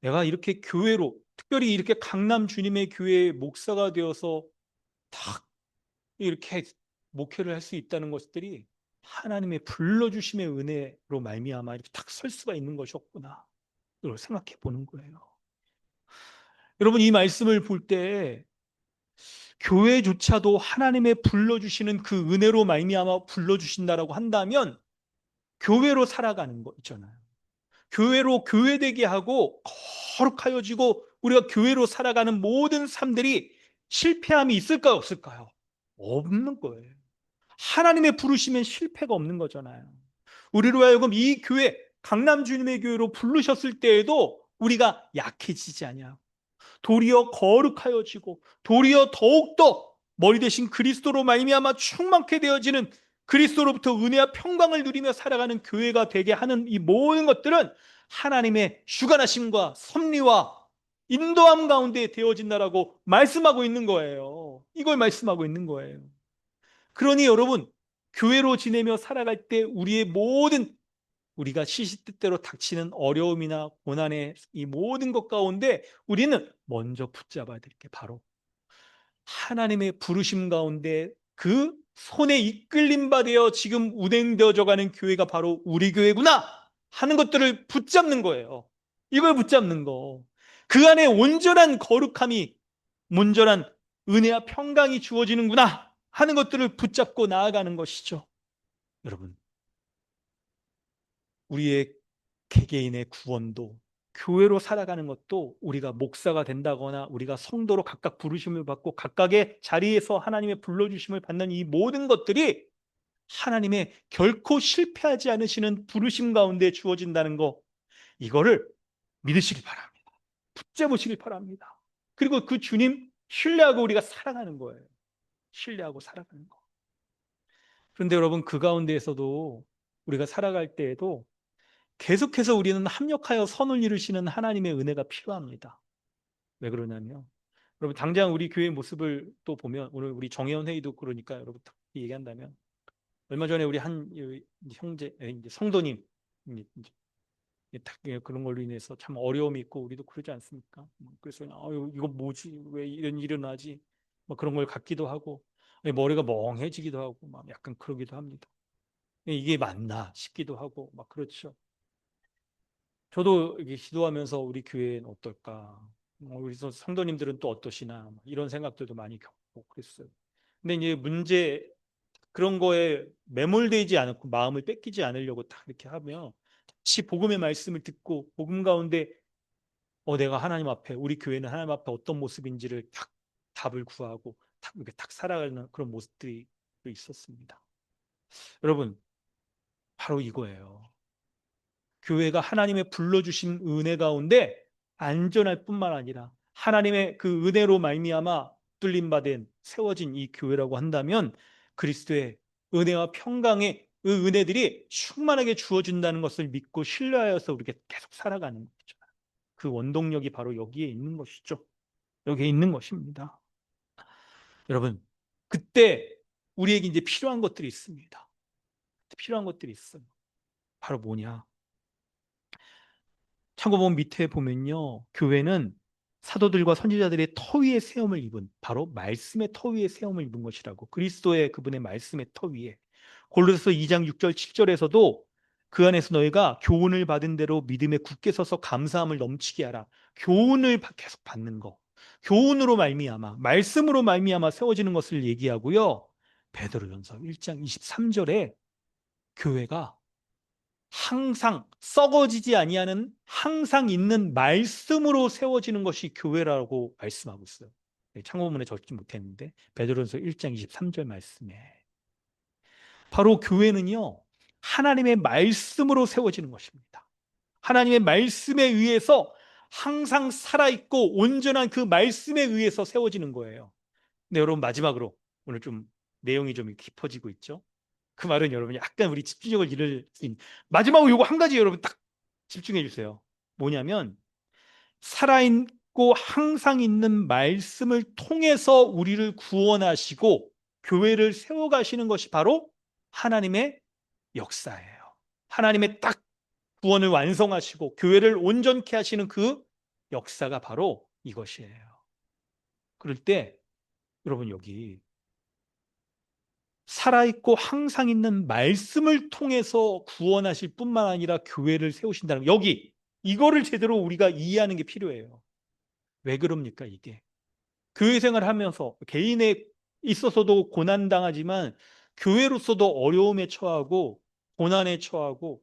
A: 내가 이렇게 교회로 특별히 이렇게 강남 주님의 교회의 목사가 되어서 딱 이렇게 목회를 할 수 있다는 것들이 하나님의 불러주심의 은혜로 말미암아 이렇게 딱 설 수가 있는 것이었구나. 이걸 생각해 보는 거예요. 여러분 이 말씀을 볼 때 교회조차도 하나님의 불러주시는 그 은혜로 말미암아 불러주신다라고 한다면 교회로 살아가는 거 있잖아요. 교회로 교회되게 하고 거룩하여지고 우리가 교회로 살아가는 모든 삶들이 실패함이 있을까요, 없을까요? 없는 거예요. 하나님의 부르시면 실패가 없는 거잖아요. 우리로 하여금 이 교회, 강남 주님의 교회로 부르셨을 때에도 우리가 약해지지 않냐. 도리어 거룩하여지고 도리어 더욱더 머리 대신 그리스도로 말미암아 충만케 되어지는, 그리스도로부터 은혜와 평강을 누리며 살아가는 교회가 되게 하는 이 모든 것들은 하나님의 주관하심과 섭리와 인도함 가운데 되어진다라고 말씀하고 있는 거예요. 이걸 말씀하고 있는 거예요. 그러니 여러분, 교회로 지내며 살아갈 때 우리의 모든, 우리가 시시때때로 닥치는 어려움이나 고난의 이 모든 것 가운데 우리는 먼저 붙잡아야 될 게 바로 하나님의 부르심 가운데 그 손에 이끌림 받아 지금 운행되어져 가는 교회가 바로 우리 교회구나 하는 것들을 붙잡는 거예요. 이걸 붙잡는 거. 그 안에 온전한 거룩함이, 온전한 은혜와 평강이 주어지는구나 하는 것들을 붙잡고 나아가는 것이죠. 여러분, 우리의 개개인의 구원도, 교회로 살아가는 것도, 우리가 목사가 된다거나 우리가 성도로 각각 부르심을 받고 각각의 자리에서 하나님의 불러주심을 받는 이 모든 것들이 하나님의 결코 실패하지 않으시는 부르심 가운데 주어진다는 거, 이거를 믿으시길 바랍니다. 붙잡으시길 바랍니다. 그리고 그 주님 신뢰하고 우리가 살아가는 거예요. 신뢰하고 살아가는 거. 그런데 여러분, 그 가운데에서도 우리가 살아갈 때에도 계속해서 우리는 합력하여 선을 이루시는 하나님의 은혜가 필요합니다. 왜 그러냐면, 여러분 당장 우리 교회의 모습을 또 보면, 오늘 우리 정회원 회의도 그러니까 여러분 딱 얘기한다면, 얼마 전에 우리 한 형제, 이제 성도님 이제 딱 그런 걸로 인해서 참 어려움이 있고 우리도 그러지 않습니까? 그래서 이거 뭐지? 왜 이런 일이 일어나지? 뭐 그런 걸 갖기도 하고 머리가 멍해지기도 하고 막 약간 그러기도 합니다. 이게 맞나 싶기도 하고 막 그렇죠. 저도 이게 기도하면서 우리 교회는 어떨까? 우리 성도님들은 또 어떠시나? 이런 생각들도 많이 겪고 그랬어요. 근데 이제 문제, 그런 거에 매몰되지 않고 마음을 뺏기지 않으려고 딱 이렇게 하면 다시 복음의 말씀을 듣고 복음 가운데 내가 하나님 앞에, 우리 교회는 하나님 앞에 어떤 모습인지를 딱 답을 구하고 딱 이렇게 딱 살아가는 그런 모습들이 또 있었습니다. 여러분, 바로 이거예요. 교회가 하나님의 불러주신 은혜 가운데 안전할 뿐만 아니라 하나님의 그 은혜로 말미암아 뚫림 받은 세워진 이 교회라고 한다면 그리스도의 은혜와 평강의 그 은혜들이 충만하게 주어진다는 것을 믿고 신뢰하여서 우리가 계속 살아가는 거죠. 그 원동력이 바로 여기에 있는 것이죠. 여기에 있는 것입니다. 여러분, 그때 우리에게 이제 필요한 것들이 있습니다. 필요한 것들이 있어요. 바로 뭐냐? 창고본 밑에 보면요, 교회는 사도들과 선지자들의 터 위에 세움을 입은, 바로 말씀의 터 위에 세움을 입은 것이라고. 그리스도의 그분의 말씀의 터 위에. 골로새서 2장 6절 7절에서도 그 안에서 너희가 교훈을 받은 대로 믿음에 굳게 서서 감사함을 넘치게 하라. 교훈을 계속 받는 거, 교훈으로 말미암아, 말씀으로 말미암아 세워지는 것을 얘기하고요. 베드로전서 1장 23절에 교회가 항상 썩어지지 아니하는 항상 있는 말씀으로 세워지는 것이 교회라고 말씀하고 있어요. 참고문에 적지 못했는데 베드로전서 1장 23절 말씀에 바로 교회는요, 하나님의 말씀으로 세워지는 것입니다. 하나님의 말씀에 의해서 항상 살아있고 온전한 그 말씀에 의해서 세워지는 거예요. 근데 여러분, 마지막으로 오늘 좀 내용이 좀 깊어지고 있죠. 그 말은 여러분 약간 우리 집중력을 잃을 수 있는, 마지막으로 요거 한 가지 여러분 딱 집중해 주세요. 뭐냐면 살아있고 항상 있는 말씀을 통해서 우리를 구원하시고 교회를 세워가시는 것이 바로 하나님의 역사예요. 하나님의 딱 구원을 완성하시고 교회를 온전케 하시는 그 역사가 바로 이것이에요. 그럴 때 여러분, 여기 살아있고 항상 있는 말씀을 통해서 구원하실 뿐만 아니라 교회를 세우신다는 거. 여기 이거를 제대로 우리가 이해하는 게 필요해요. 왜 그럽니까 이게? 교회 생활을 하면서 개인에 있어서도 고난당하지만 교회로서도 어려움에 처하고 고난에 처하고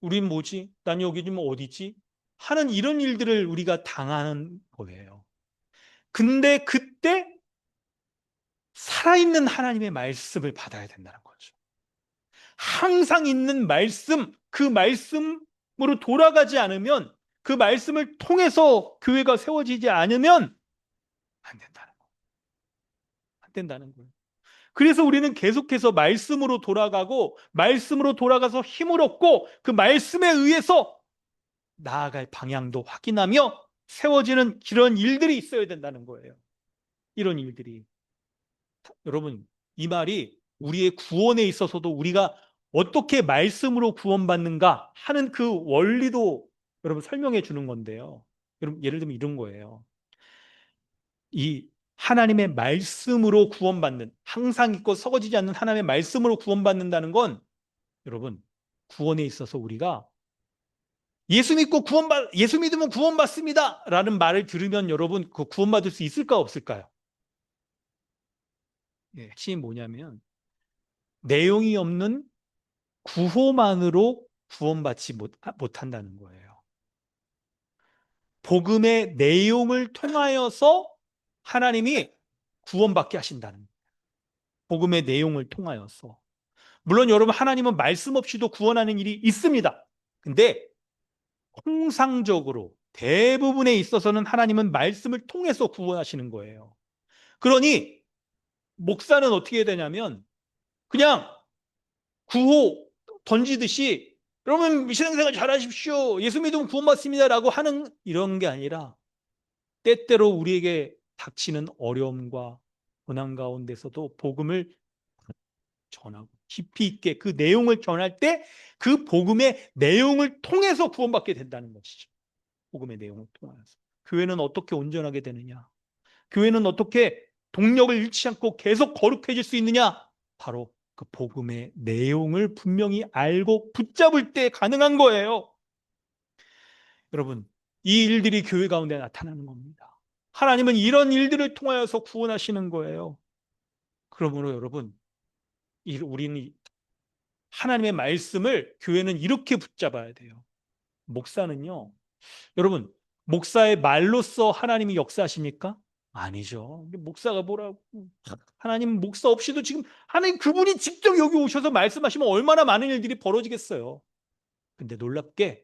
A: 우린 뭐지? 난 여기 좀 어디지? 하는 이런 일들을 우리가 당하는 거예요. 근데 그때 살아있는 하나님의 말씀을 받아야 된다는 거죠. 항상 있는 말씀, 그 말씀으로 돌아가지 않으면, 그 말씀을 통해서 교회가 세워지지 않으면 안 된다는 거예요. 안 된다는 거예요. 그래서 우리는 계속해서 말씀으로 돌아가고, 말씀으로 돌아가서 힘을 얻고, 그 말씀에 의해서 나아갈 방향도 확인하며 세워지는 그런 일들이 있어야 된다는 거예요. 이런 일들이. 여러분, 이 말이 우리의 구원에 있어서도 우리가 어떻게 말씀으로 구원받는가 하는 그 원리도 여러분 설명해 주는 건데요. 여러분, 예를 들면 이런 거예요. 이 하나님의 말씀으로 구원받는, 항상 있고 썩어지지 않는 하나님의 말씀으로 구원받는다는 건 여러분, 구원에 있어서 우리가 예수 믿으면 구원받습니다 라는 말을 들으면 여러분 그 구원받을 수 있을까 없을까요? 예, 핵심이 뭐냐면 내용이 없는 구호만으로 구원받지 못한다는 거예요. 복음의 내용을 통하여서 하나님이 구원받게 하신다는 거예요. 복음의 내용을 통하여서. 물론 여러분, 하나님은 말씀 없이도 구원하는 일이 있습니다. 근데 통상적으로 대부분에 있어서는 하나님은 말씀을 통해서 구원하시는 거예요. 그러니 목사는 어떻게 해야 되냐면 그냥 구호 던지듯이 여러분 신앙생활 잘하십시오. 예수 믿으면 구원받습니다라고 하는 이런 게 아니라 때때로 우리에게 닥치는 어려움과 고난 가운데서도 복음을 전하고 깊이 있게 그 내용을 전할 때 그 복음의 내용을 통해서 구원받게 된다는 것이죠. 복음의 내용을 통해서. 교회는 어떻게 온전하게 되느냐? 교회는 어떻게 동력을 잃지 않고 계속 거룩해질 수 있느냐? 바로 그 복음의 내용을 분명히 알고 붙잡을 때 가능한 거예요. 여러분, 이 일들이 교회 가운데 나타나는 겁니다. 하나님은 이런 일들을 통하여서 구원하시는 거예요. 그러므로 여러분, 우리는 하나님의 말씀을 교회는 이렇게 붙잡아야 돼요. 목사는요, 여러분, 목사의 말로써 하나님이 역사하십니까? 아니죠. 목사가 뭐라고? 하나님 목사 없이도 지금 하나님 그분이 직접 여기 오셔서 말씀하시면 얼마나 많은 일들이 벌어지겠어요. 근데 놀랍게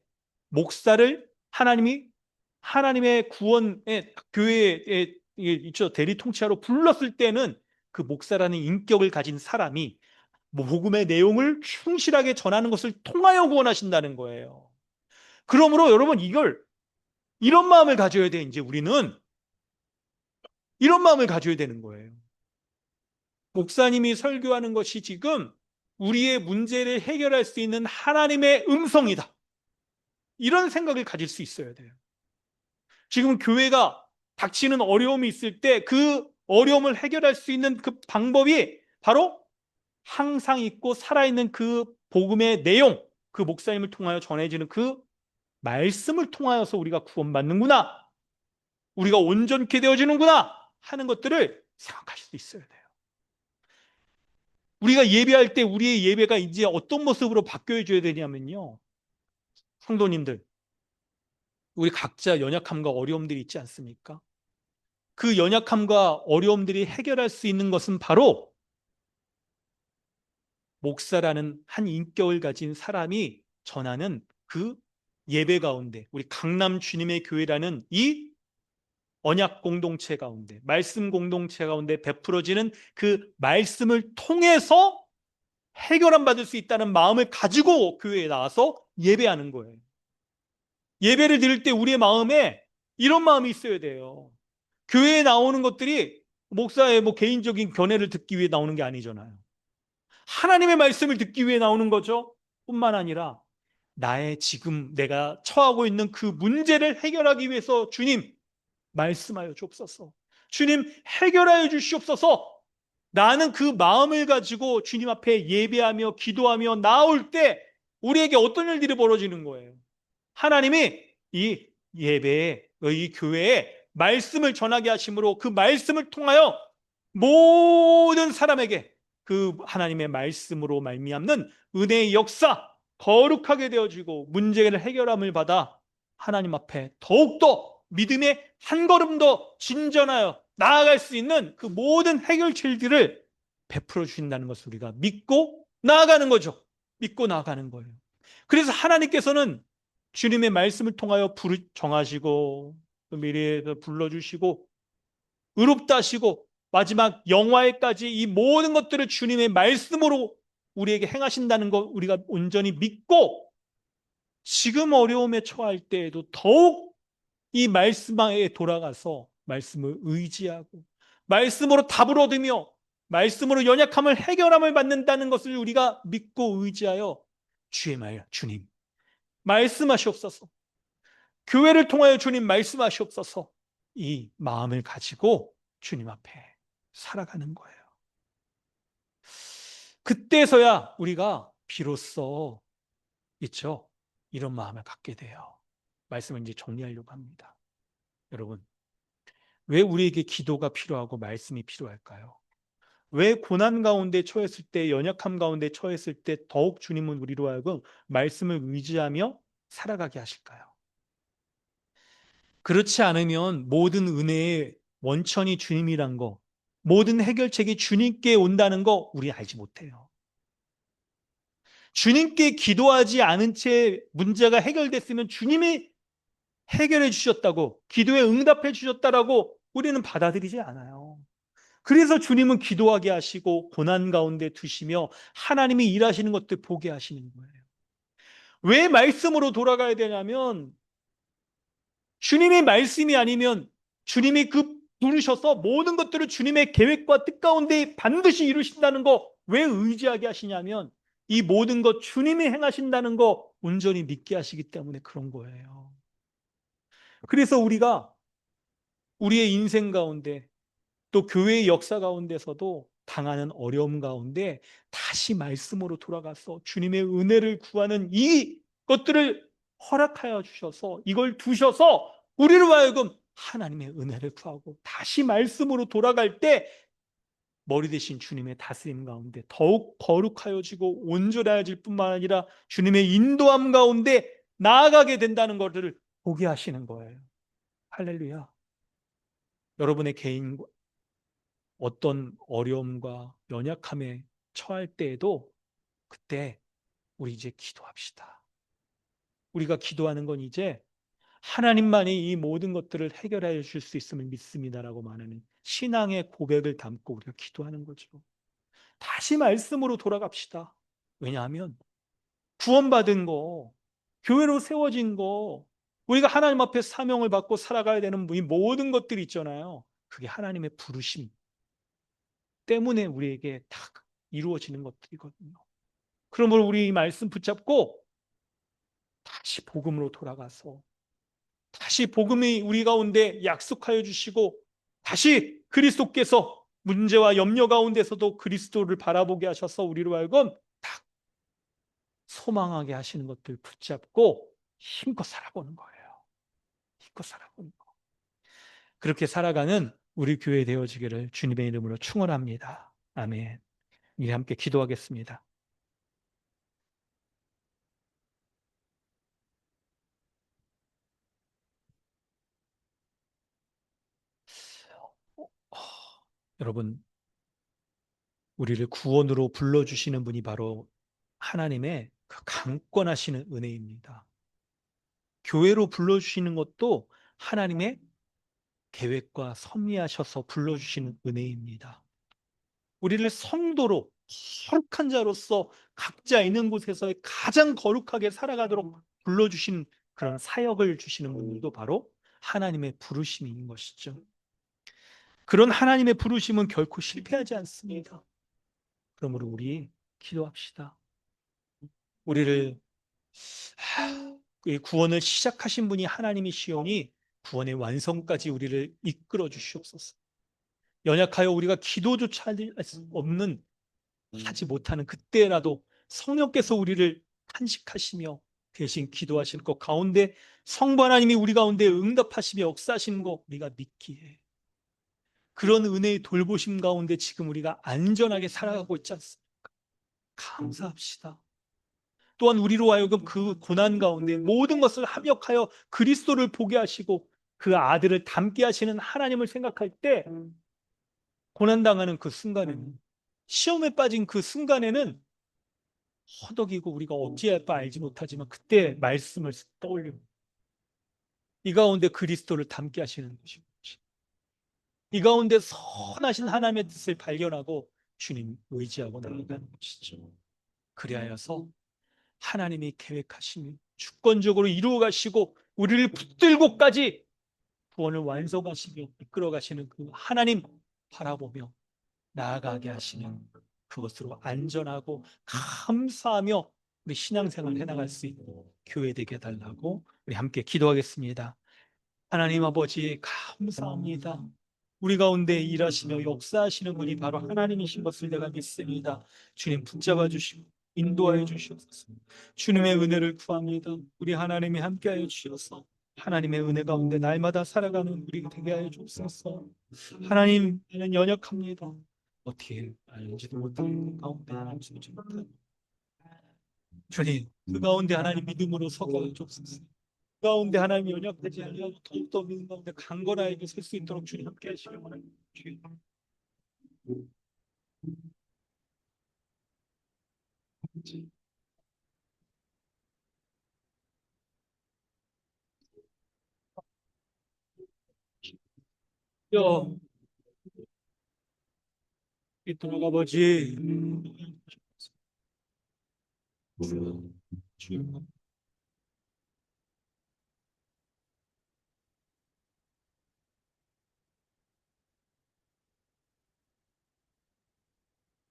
A: 목사를 하나님이 하나님의 구원의 교회에 있죠. 대리 통치하러 불렀을 때는 그 목사라는 인격을 가진 사람이 복음의 내용을 충실하게 전하는 것을 통하여 구원하신다는 거예요. 그러므로 여러분 이런 마음을 가져야 돼. 이제 우리는 이런 마음을 가져야 되는 거예요. 목사님이 설교하는 것이 지금 우리의 문제를 해결할 수 있는 하나님의 음성이다. 이런 생각을 가질 수 있어야 돼요. 지금 교회가 닥치는 어려움이 있을 때 그 어려움을 해결할 수 있는 그 방법이 바로 항상 있고 살아있는 그 복음의 내용, 그 목사님을 통하여 전해지는 그 말씀을 통하여서 우리가 구원받는구나, 우리가 온전케 되어지는구나 하는 것들을 생각하실 수 있어야 돼요. 우리가 예배할 때 우리의 예배가 이제 어떤 모습으로 바뀌어줘야 되냐면요, 성도님들, 우리 각자 연약함과 어려움들이 있지 않습니까? 그 연약함과 어려움들이 해결할 수 있는 것은 바로 목사라는 한 인격을 가진 사람이 전하는 그 예배 가운데, 우리 강남 주님의 교회라는 이 언약 공동체 가운데, 말씀 공동체 가운데 베풀어지는 그 말씀을 통해서 해결함 받을 수 있다는 마음을 가지고 교회에 나와서 예배하는 거예요. 예배를 드릴 때 우리의 마음에 이런 마음이 있어야 돼요. 교회에 나오는 것들이 목사의 개인적인 견해를 듣기 위해 나오는 게 아니잖아요. 하나님의 말씀을 듣기 위해 나오는 거죠. 뿐만 아니라 나의 지금 내가 처하고 있는 그 문제를 해결하기 위해서 주님 말씀하여 주옵소서. 주님 해결하여 주시옵소서. 나는 그 마음을 가지고 주님 앞에 예배하며 기도하며 나올 때 우리에게 어떤 일들이 벌어지는 거예요. 하나님이 이 예배에, 이 교회에 말씀을 전하게 하심으로 그 말씀을 통하여 모든 사람에게 그 하나님의 말씀으로 말미암는 은혜의 역사, 거룩하게 되어지고 문제를 해결함을 받아 하나님 앞에 더욱더 믿음의 한 걸음 더 진전하여 나아갈 수 있는 그 모든 해결책들을 베풀어 주신다는 것을 우리가 믿고 나아가는 거죠. 믿고 나아가는 거예요. 그래서 하나님께서는 주님의 말씀을 통하여 정하시고 또 미래에서 불러주시고 의롭다 하시고 마지막 영화에까지 이 모든 것들을 주님의 말씀으로 우리에게 행하신다는 것 우리가 온전히 믿고 지금 어려움에 처할 때에도 더욱 이 말씀에 돌아가서 말씀을 의지하고 말씀으로 답을 얻으며 말씀으로 연약함을 해결함을 받는다는 것을 우리가 믿고 의지하여 주의 말, 주님 말씀하시옵소서. 교회를 통하여 주님 말씀하시옵소서. 이 마음을 가지고 주님 앞에 살아가는 거예요. 그때서야 우리가 비로소 있죠. 이런 마음을 갖게 돼요. 말씀을 이제 정리하려고 합니다. 여러분, 왜 우리에게 기도가 필요하고 말씀이 필요할까요? 왜 고난 가운데 처했을 때, 연약함 가운데 처했을 때 더욱 주님은 우리로 하여금 말씀을 의지하며 살아가게 하실까요? 그렇지 않으면 모든 은혜의 원천이 주님이란 거, 모든 해결책이 주님께 온다는 거 우리 알지 못해요. 주님께 기도하지 않은 채 문제가 해결됐으면 주님이 해결해 주셨다고, 기도에 응답해 주셨다라고 우리는 받아들이지 않아요. 그래서 주님은 기도하게 하시고 고난 가운데 두시며 하나님이 일하시는 것들 보게 하시는 거예요. 왜 말씀으로 돌아가야 되냐면 주님의 말씀이 아니면 주님이 그 부르셔서 모든 것들을 주님의 계획과 뜻 가운데 반드시 이루신다는 거 왜 의지하게 하시냐면 이 모든 것 주님이 행하신다는 거 온전히 믿게 하시기 때문에 그런 거예요. 그래서 우리가 우리의 인생 가운데 또 교회의 역사 가운데서도 당하는 어려움 가운데 다시 말씀으로 돌아가서 주님의 은혜를 구하는 이 것들을 허락하여 주셔서 이걸 두셔서 우리를 하여금 하나님의 은혜를 구하고 다시 말씀으로 돌아갈 때 머리 대신 주님의 다스림 가운데 더욱 거룩하여지고 온전해질 뿐만 아니라 주님의 인도함 가운데 나아가게 된다는 것들을 보게 하시는 거예요. 할렐루야. 여러분의 개인 어떤 어려움과 연약함에 처할 때에도 그때 우리 이제 기도합시다. 우리가 기도하는 건 이제 하나님만이 이 모든 것들을 해결해 주실 수 있음을 믿습니다라고 말하는 신앙의 고백을 담고 우리가 기도하는 거죠. 다시 말씀으로 돌아갑시다. 왜냐하면 구원받은 거, 교회로 세워진 거, 우리가 하나님 앞에 사명을 받고 살아가야 되는 이 모든 것들이 있잖아요. 그게 하나님의 부르심 때문에 우리에게 다 이루어지는 것들이거든요. 그러므로 우리 이 말씀 붙잡고 다시 복음으로 돌아가서 다시 복음이 우리 가운데 약속하여 주시고 다시 그리스도께서 문제와 염려 가운데서도 그리스도를 바라보게 하셔서 우리로 하여금 딱 소망하게 하시는 것들 붙잡고 힘껏 살아보는 거예요. 힘껏 살아보는 거. 그렇게 살아가는 우리 교회 되어지기를 주님의 이름으로 축원합니다. 아멘. 우리 함께 기도하겠습니다. 여러분, 우리를 구원으로 불러주시는 분이 바로 하나님의 그 강권하시는 은혜입니다. 교회로 불러주시는 것도 하나님의 계획과 섭리하셔서 불러주시는 은혜입니다. 우리를 성도로 거룩한 자로서 각자 있는 곳에서 가장 거룩하게 살아가도록 불러주신 그런 사역을 주시는 분들도 바로 하나님의 부르심인 것이죠. 그런 하나님의 부르심은 결코 실패하지 않습니다. 그러므로 우리 기도합시다. 우리를 이 구원을 시작하신 분이 하나님이시오니 구원의 완성까지 우리를 이끌어 주시옵소서. 연약하여 우리가 기도조차 할 수 없는 하지 못하는 그때라도 성령께서 우리를 탄식하시며 대신 기도하시는 것 가운데 성부 하나님이 우리 가운데 응답하시며 역사하시는 것 우리가 믿기에, 그런 은혜의 돌보심 가운데 지금 우리가 안전하게 살아가고 있지 않습니까? 감사합시다. 또한 우리로 하여금 그 고난 가운데 모든 것을 합력하여 그리스도를 보게 하시고 그 아들을 닮게 하시는 하나님을 생각할 때, 고난당하는 그 순간에는, 시험에 빠진 그 순간에는 허덕이고 우리가 어찌할 바 알지 못하지만 그때 말씀을 떠올리고 이 가운데 그리스도를 닮게 하시는 것입니다. 이 가운데 선하신 하나님의 뜻을 발견하고 주님 의지하고 나아가는 것이죠. 그리하여서 하나님이 계획하신 주권적으로 이루어 가시고 우리를 붙들고까지 구원을 완성하시며 이끌어 가시는 그 하나님 바라보며 나아가게 하시는, 그것으로 안전하고 감사하며 우리 신앙생활을 해나갈 수 있는 교회 되게 해달라고 우리 함께 기도하겠습니다. 하나님 아버지, 감사합니다. 우리 가운데 일하시며 역사하시는 분이 바로 하나님이신 것을 내가 믿습니다. 주님 붙잡아 주시고 인도하여 주시옵소서. 주님의 은혜를 구합니다. 우리 하나님이 함께하여 주셔서 하나님의 은혜 가운데 날마다 살아가는 우리 되게 하여 주옵소서. 하나님, 나는 연약합니다. 어떻게 알지도 못하는 가운데 하나님 주지 못하는 주님, 그 가운데 하나님 믿음으로 서게 하여 주옵소서. 그 가운데 하나님 연약하지 아니하고 더욱더 믿는 가운데 강건하게 설 수 있도록 주님 함께 하시길 바랍니다. 주님. 여 있도록 아버지, 주님,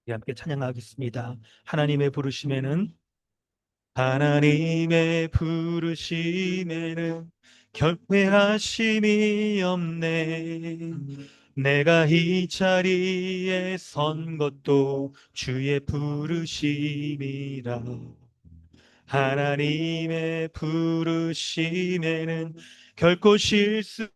A: 함께 찬양하겠습니다. 하나님의 부르심에는 결회하심이 없네. 내가 이 자리에 선 것도 주의 부르심이라. 하나님의 부르심에는 결코 실수